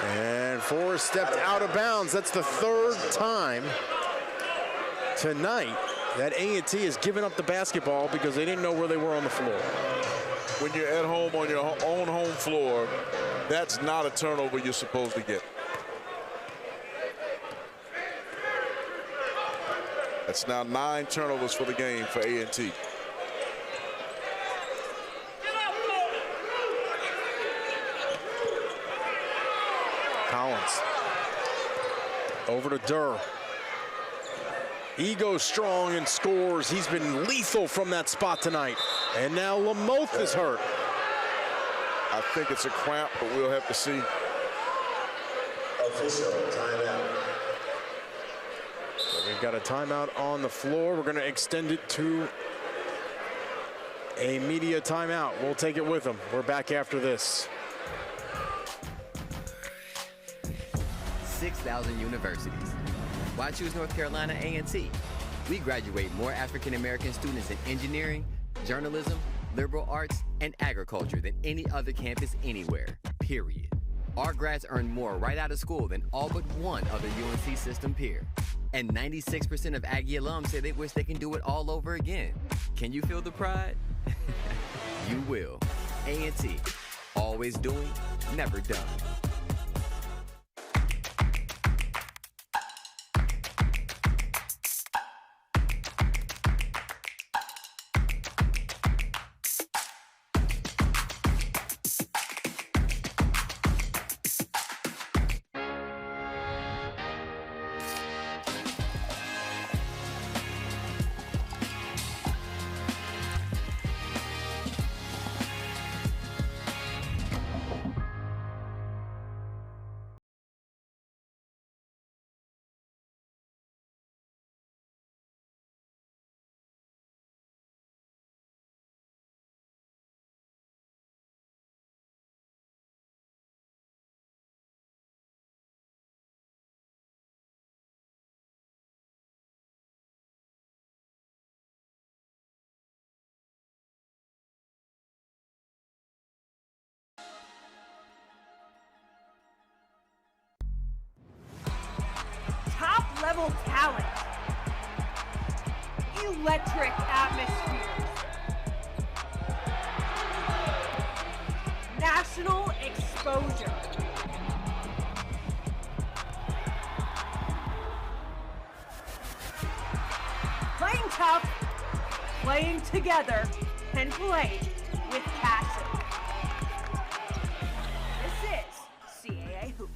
And Forrest stepped out of bounds. That's the 3rd time tonight that A&T has given up the basketball because they didn't know where they were on the floor. When you're at home on your own home floor, that's not a turnover you're supposed to get. That's now 9 turnovers for the game for A&T. Collins over to Durr. He goes strong and scores. He's been lethal from that spot tonight. And now Lamoth is hurt. I think it's a cramp, but we'll have to see. Official timeout. So we've got a timeout on the floor. We're going to extend it to a media timeout. We'll take it with them. We're back after this. 6,000 universities. Why choose North Carolina A&T? We graduate more African American students in engineering, journalism, liberal arts, and agriculture than any other campus anywhere, period. Our grads earn more right out of school than all but one other UNC system peer. And 96% of Aggie alums say they wish they can do it all over again. Can you feel the pride? You will. A&T, always doing, never done. next-level talent. Electric atmospheres. National exposure. Playing tough, playing together, and played with passion. This is CAA Hoops.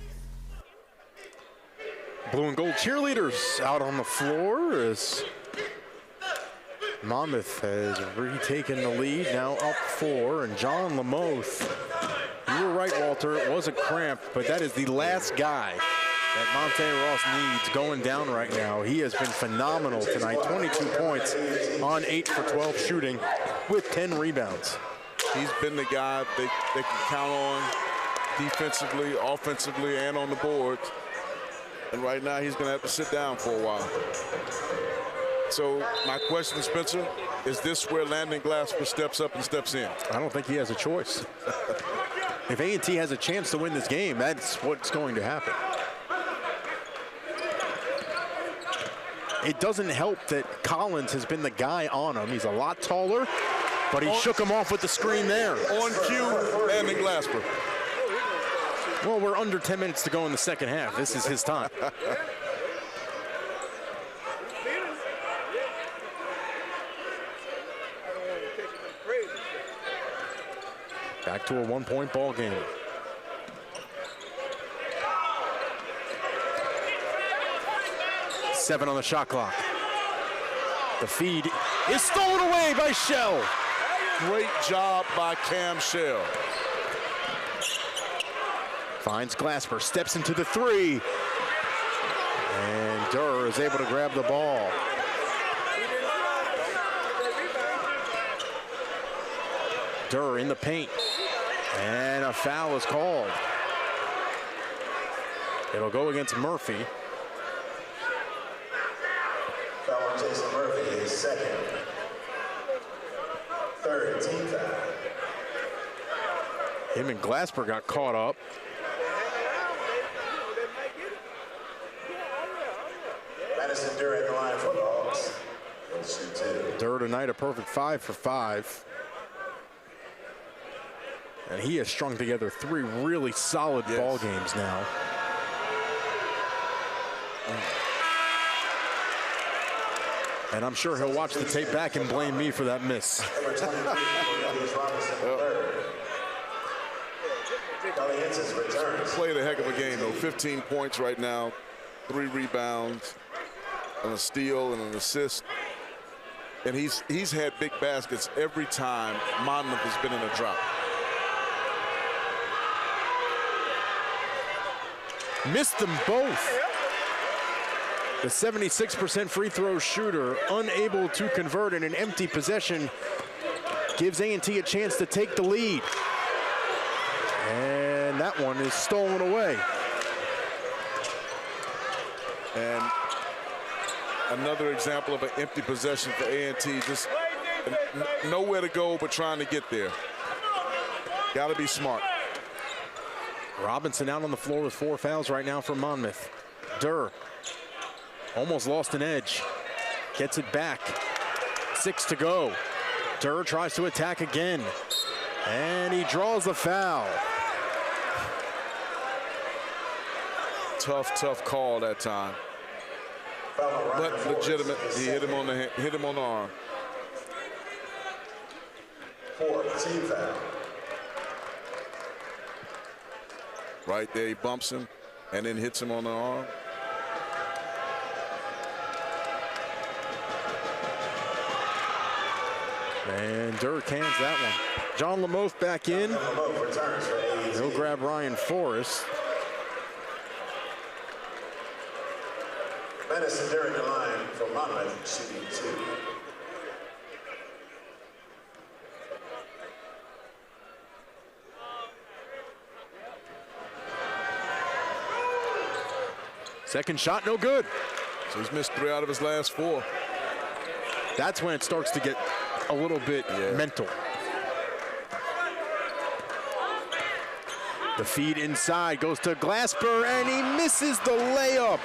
Blue and gold cheerleaders out on the floor as Monmouth has retaken the lead, now up 4, and John Lamoth, you were right, Walter, it was a cramp, but that is the last guy that Monte Ross needs going down right now. He has been phenomenal tonight, 22 points on 8 for 12 shooting with 10 rebounds. He's been the guy they can count on defensively, offensively, and on the board. And right now he's going to have to sit down for a while. So my question, Spencer, is this where Landon Glasper steps up and steps in? I don't think he has a choice. If A&T has a chance to win this game, that's what's going to happen. It doesn't help that Collins has been the guy on him. He's a lot taller, but he shook him off with the screen there. On cue, Landon Glasper. Well, we're under 10 minutes to go in the second half. This is his time. Back to a one-point ball game. Seven on the shot clock. The feed is stolen away by Shell. Great job by Cam Shell. Finds Glasper, steps into the three. And Durr is able to grab the ball. Durr in the paint. And a foul is called. It'll go against Murphy. Foul on Jason Murphy, his second. Third team foul. Him and Glasper got caught up. Madison Durr at the line for the Hawks. He'll shoot two. Durr tonight a perfect 5 for 5. And he has strung together 3 really solid ball games now. And I'm sure he'll watch the tape back and blame me for that miss. Played a heck of a game, though. 15 points right now, 3 rebounds, and a steal and an assist. And he's had big baskets every time Monmouth has been in a drought. Missed them both. The 76% free throw shooter, unable to convert in an empty possession, gives A&T a chance to take the lead. And that one is stolen away. And another example of an empty possession for A&T, just nowhere to go but trying to get there. Got to be smart. Robinson out on the floor with 4 fouls right now for Monmouth. Durr almost lost an edge. Gets it back. 6 to go. Durr tries to attack again. And he draws the foul. Tough call that time. But legitimate. He hit him on the arm. 4, team foul. Right there, he bumps him and then hits him on the arm. And Durr cans that one. John Lamoth back in. He'll grab Ryan Forrest. Madison Durr at the line for Monmouth, shooting 2. Second shot, no good. So he's missed 3 out of his last 4. That's when it starts to get a little bit mental. The feed inside goes to Glasper, and he misses the layup.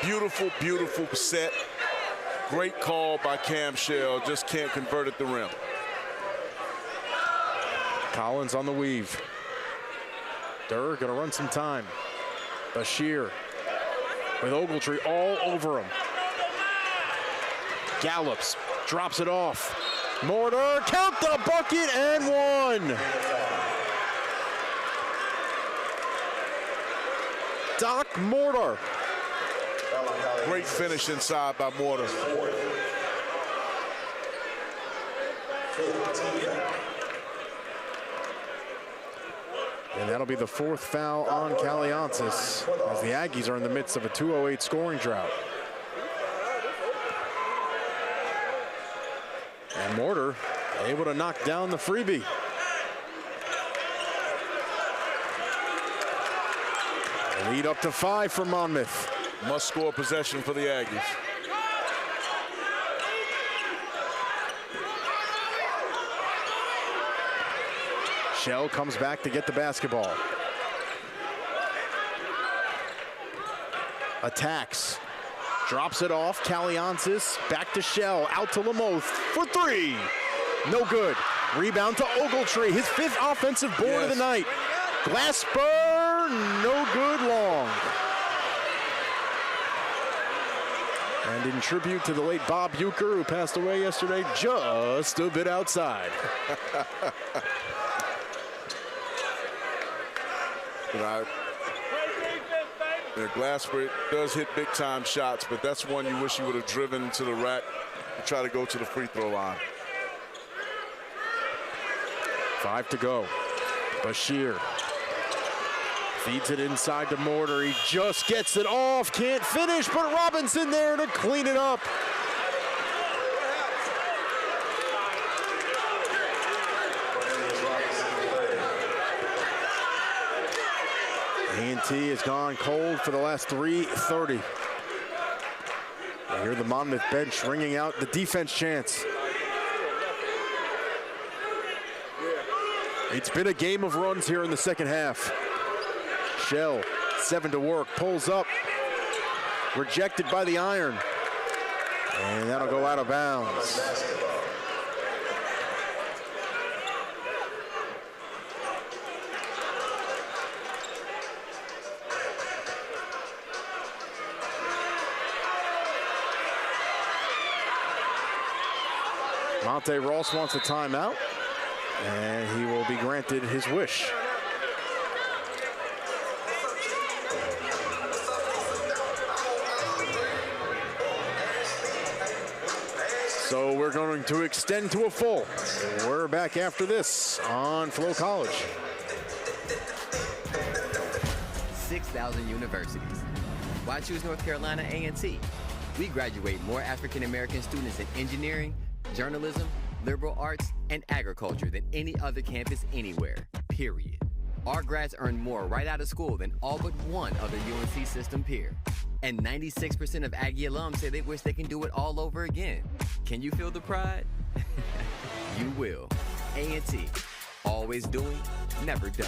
Beautiful, beautiful set. Great call by Cam Shell. Just can't convert at the rim. Collins on the weave. Durr gonna run some time. Bashir with Ogletree all over him. Gallops, drops it off. Mortar, count the bucket and one. Doc Mortar. Great finish inside by Mortar. And that'll be the fourth foul on Kaliantis as the Aggies are in the midst of a 2:08 scoring drought. And Mortar able to knock down the freebie. Lead up to 5 for Monmouth. Must score possession for the Aggies. Shell comes back to get the basketball. Attacks. Drops it off. Kaliantis back to Shell. Out to Lamoth for 3. No good. Rebound to Ogletree. His 5th offensive board of the night. Glasper, no good long. And in tribute to the late Bob Euchre, who passed away yesterday, just a bit outside. Glasper does hit big-time shots, but that's one you wish he would have driven to the rack to try to go to the free throw line. 5 to go. Bashir feeds it inside to Mortar. He just gets it off. Can't finish, but Robinson there to clean it up. A&T has gone cold for the last 3:30. I hear the Monmouth bench ringing out the defense chants. It's been a game of runs here in the second half. Shell, 7 to work, pulls up, rejected by the iron. And that'll go out of bounds. Monte Ross wants a timeout, and he will be granted his wish. So we're going to extend to a full. We're back after this on Flow College. 6,000 universities. Why choose North Carolina A&T? We graduate more African American students in engineering, journalism, liberal arts, and agriculture than any other campus anywhere, period. Our grads earn more right out of school than all but one other UNC system peer. And 96% of Aggie alums say they wish they can do it all over again. Can you feel the pride? You will. A&T, always doing, never done.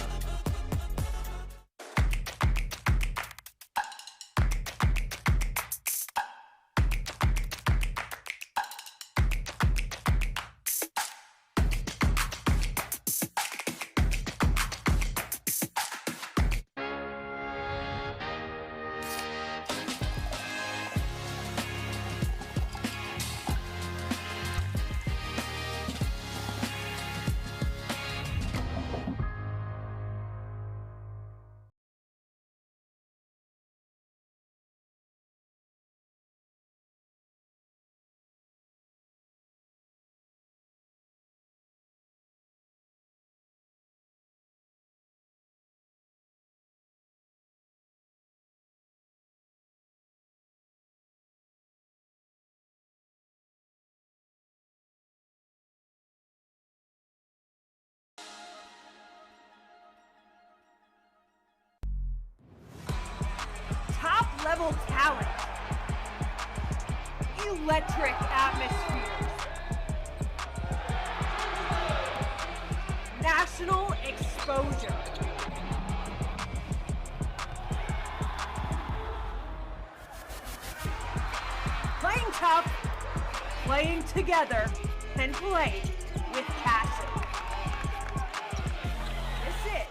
Top-level talent, electric atmospheres, national exposure. came together and played with passion. This is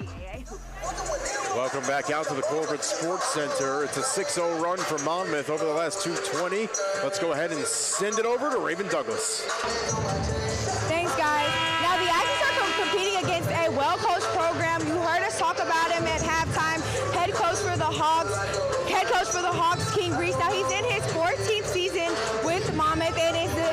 CAA Hoops. Welcome back out to the Corbett Sports Center. It's a 6-0 run for Monmouth over the last 2:20. Let's go ahead and send it over to Raven Douglas. Thanks, guys. Now, the Aggies are competing against a well-coached program. You heard us talk about him at halftime. Head coach for the Hawks, King Reese. Now, he's in his 14th season with Monmouth and is the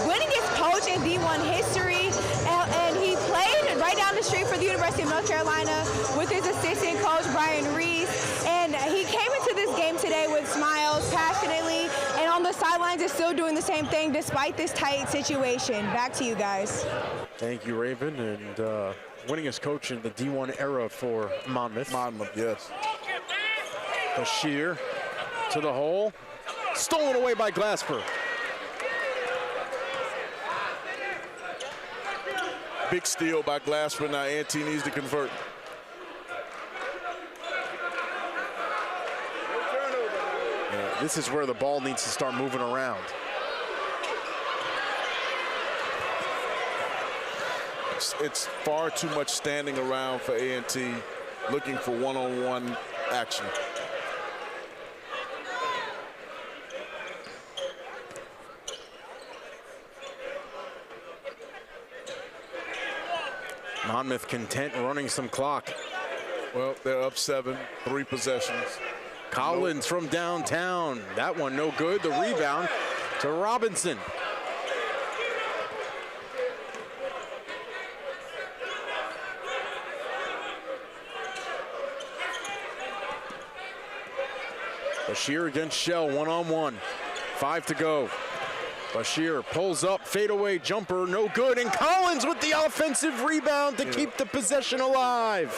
winningest coach in D1 history. And he played right down the street for the University of North Carolina with his assistant coach, Brian Reese. And he came into this game today with smiles, passionately, and on the sidelines is still doing the same thing despite this tight situation. Back to you guys. Thank you, Raven. And winningest coach in the D1 era for Monmouth. Monmouth, yes. Bashir to the hole. Stolen away by Glasper. Big steal by Glasper. Now A&T needs to convert. This is where the ball needs to start moving around. It's far too much standing around for A&T, looking for one-on-one action. Monmouth content running some clock. Well, they're up 7, 3 possessions. Collins from downtown. That one no good. The rebound to Robinson. Bashir against Shell, one-on-one. 5 to go. Bashir pulls up, fadeaway jumper, no good, and Collins with the offensive rebound to keep the possession alive.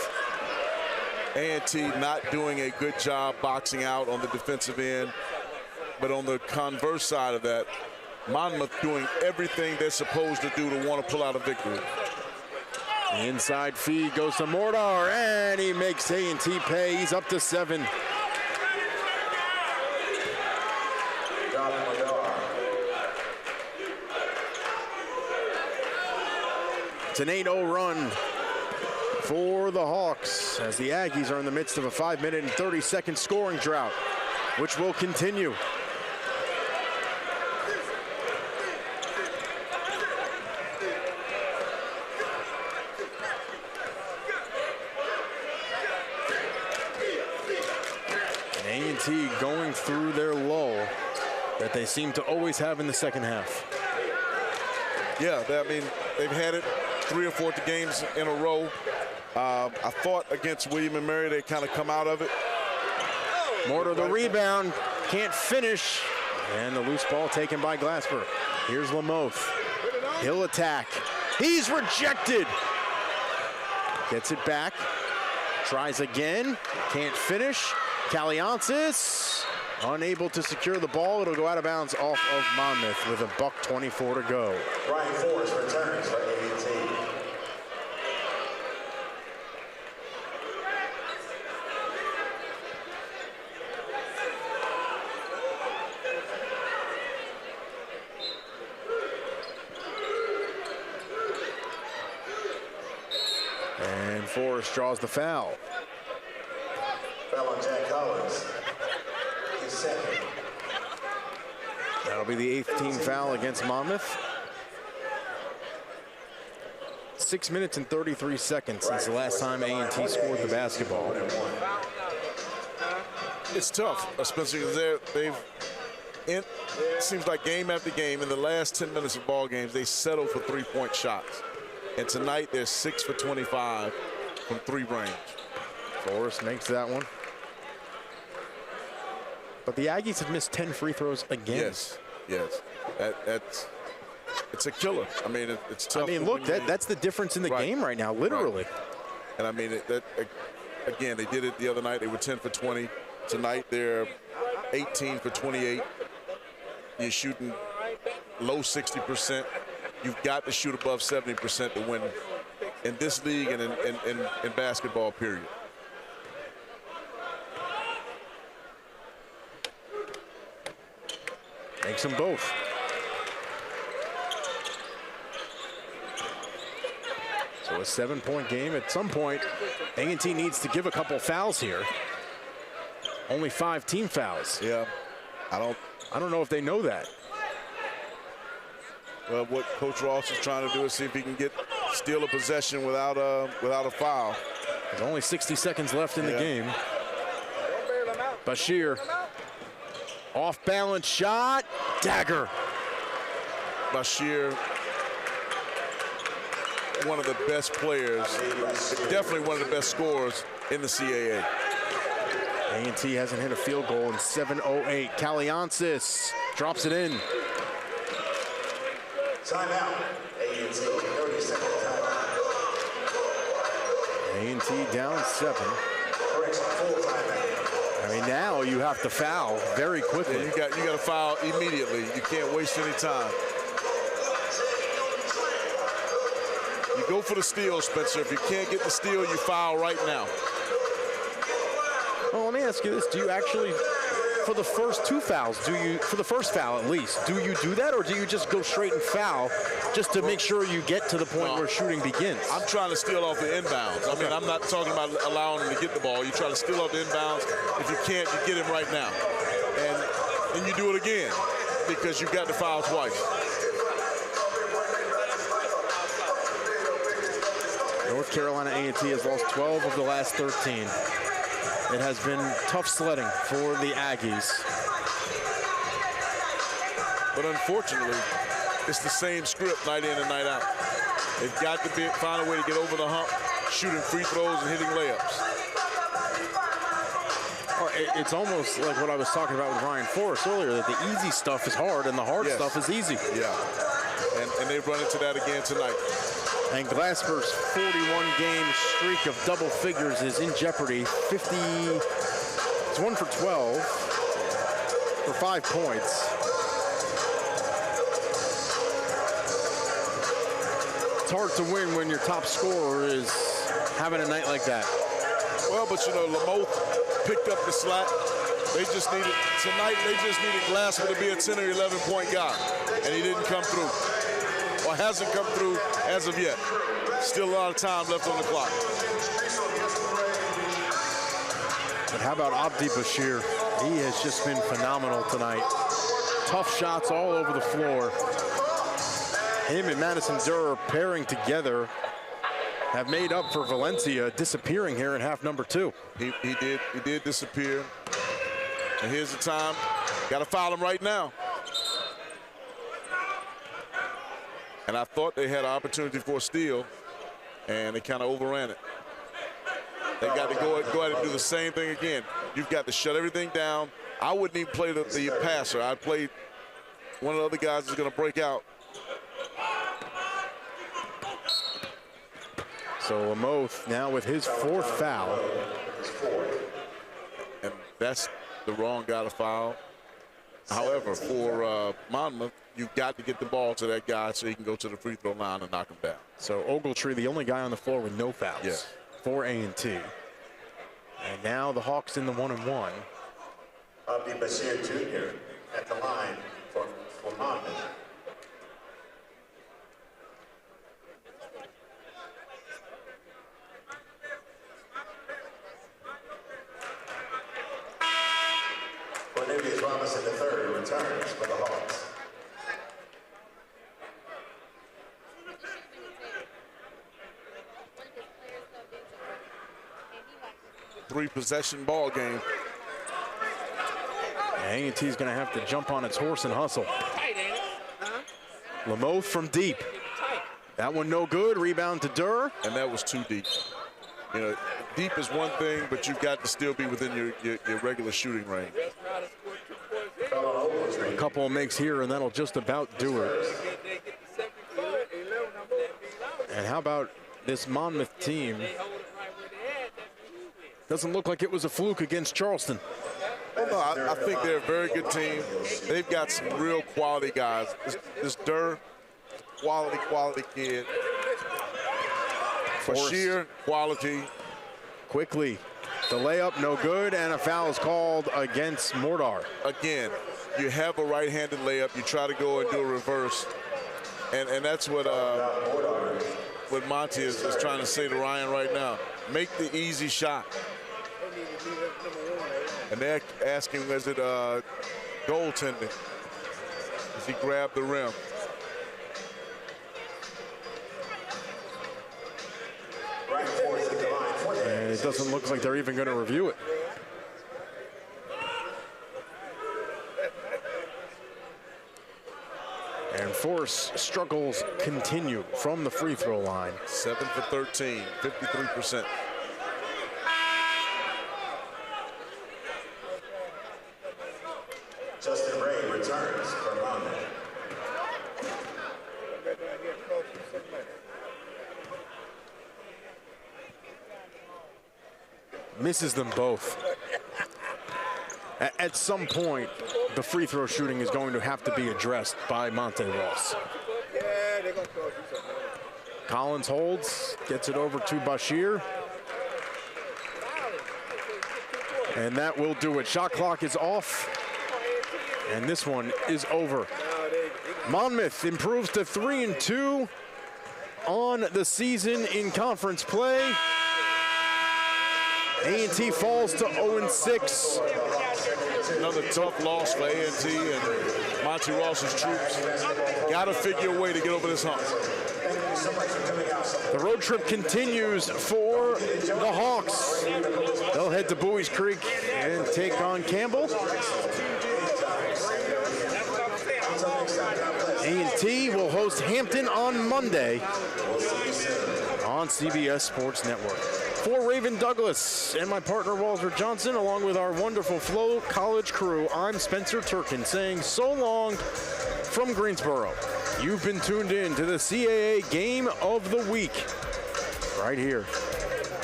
A&T not doing a good job boxing out on the defensive end, but on the converse side of that, Monmouth doing everything they're supposed to do to want to pull out a victory. The inside feed goes to Mortar, and he makes A&T pay. He's up to 7. It's an 8-0 run for the Hawks as the Aggies are in the midst of a 5-minute and 30-second scoring drought, which will continue. A&T going through their lull that they seem to always have in the second half. Yeah, I mean, they've had it 3 or 4 games in a row. I thought against William and Mary, they kind of come out of it. Mortar the rebound, can't finish. And the loose ball taken by Glasper. Here's Lamoth. He'll attack. He's rejected. Gets it back. Tries again. Can't finish. Kaliansis unable to secure the ball. It'll go out of bounds off of Monmouth with a $1:24 to go. Brian Forrest returns for A&T. And Forrest draws the foul. Foul on Jack Collins. His second. That'll be the 8th team foul against Monmouth. 6 minutes and 33 seconds since the last time A&T scored the basketball. It's tough, especially because it seems like game after game, in the last 10 minutes of ball games, they settle for 3-point shots. And tonight, they're 6 for 25 from 3 range. Forrest makes that one. But the Aggies have missed 10 free throws again. Yes, yes. It's a killer. I mean, it's tough. I mean, look, that's the difference in the game right now, literally. Right. And I mean, again, they did it the other night. They were 10 for 20. Tonight, they're 18 for 28. You're shooting low 60%. You've got to shoot above 70% to win in this league and in basketball, period. Makes them both. So a 7-point game. At some point, A&T needs to give a couple fouls here. Only 5 team fouls. Yeah, I don't know if they know that. Well, what Coach Ross is trying to do is see if he can steal a possession without a foul. There's only 60 seconds left in the game. Bashir, off balance shot, dagger. Bashir, one of the best players, definitely one of the best scorers in the CAA. A&T hasn't hit a field goal in 7:08. Kaliansis drops it in. Timeout. A&T, 30-second timeout. A&T down 7. Correction, full timeout. I mean, now you have to foul very quickly. Yeah, you got to foul immediately. You can't waste any time. You go for the steal, Spencer. If you can't get the steal, you foul right now. Well, let me ask you this. Do you actually, for the first 2 fouls, for the first foul at least, do you do that, or do you just go straight and foul just to make sure you get to the point where shooting begins? I'm trying to steal off the inbounds. I mean, I'm not talking about allowing him to get the ball. You try to steal off the inbounds. If you can't, you get him right now. And then you do it again because you got to foul twice. North Carolina A&T has lost 12 of the last 13. It has been tough sledding for the Aggies. But unfortunately, it's the same script night in and night out. They've got to find a way to get over the hump, shooting free throws and hitting layups. It's almost like what I was talking about with Ryan Forrest earlier, that the easy stuff is hard and the hard stuff is easy. Yeah, and they've run into that again tonight. And Glasper's 41-game streak of double figures is in jeopardy. It's 1 for 12 for 5 points. It's hard to win when your top scorer is having a night like that. Well, but you know, Lamothe picked up the slack. They just needed Glasper to be a 10 or 11 point guy, and he didn't come through. Or hasn't come through as of yet. Still a lot of time left on the clock. But how about Abdi Bashir? He has just been phenomenal tonight. Tough shots all over the floor. Him and Madison Durr pairing together have made up for Valencia disappearing here in half number 2. He did disappear. And here's the time. Got to foul him right now. And I thought they had an opportunity for a steal, and they kind of overran it. They got to go ahead and do the same thing again. You've got to shut everything down. I wouldn't even play the passer. I'd play one of the other guys who's going to break out. So Lamothe now with his 4th foul. And that's the wrong guy to foul. However, for Monmouth, you've got to get the ball to that guy so he can go to the free throw line and knock him down. So Ogletree, the only guy on the floor with no fouls for A&T. And now the Hawks in the 1-and-1. Abdi Bashir Jr. at the line for Monmouth. Cornelius Robinson III returns for the Hawks. Three-possession ball game. A&T's going to have to jump on its horse and hustle. Lamothe from deep. That one no good. Rebound to Durr. And that was too deep. You know, deep is one thing, but you've got to still be within your regular shooting range. A couple of makes here, and that'll just about do it. And how about this Monmouth team? Doesn't look like it was a fluke against Charleston. Well, no, I think they're a very good team. They've got some real quality guys. This Durr, quality kid. Bashir, quality. Quickly, the layup no good, and a foul is called against Mordar. Again, you have a right-handed layup. You try to go and do a reverse, and that's what what Monty is trying to say to Ryan right now. Make the easy shot. And they're asking, is it goaltending? As he grabbed the rim. And it doesn't look like they're even going to review it. And Forrest struggles continue from the free throw line. 7 for 13, 53%. Justin Ray returns from Monmouth. Misses them both. At some point, the free throw shooting is going to have to be addressed by Monte Ross. Collins holds, gets it over to Bashir. And that will do it. Shot clock is off. And this one is over. Monmouth improves to 3-2 on the season in conference play. A&T falls to 0-6. Another tough loss for A&T and Monty Ross's troops. Got to figure a way to get over this hump. The road trip continues for the Hawks. They'll head to Bowie's Creek and take on Campbell. A&T will host Hampton on Monday on CBS Sports Network. For Raven Douglas and my partner Walter Johnson, along with our wonderful Flow College crew, I'm Spencer Turkin saying so long from Greensboro. You've been tuned in to the CAA Game of the Week right here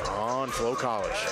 on Flow College.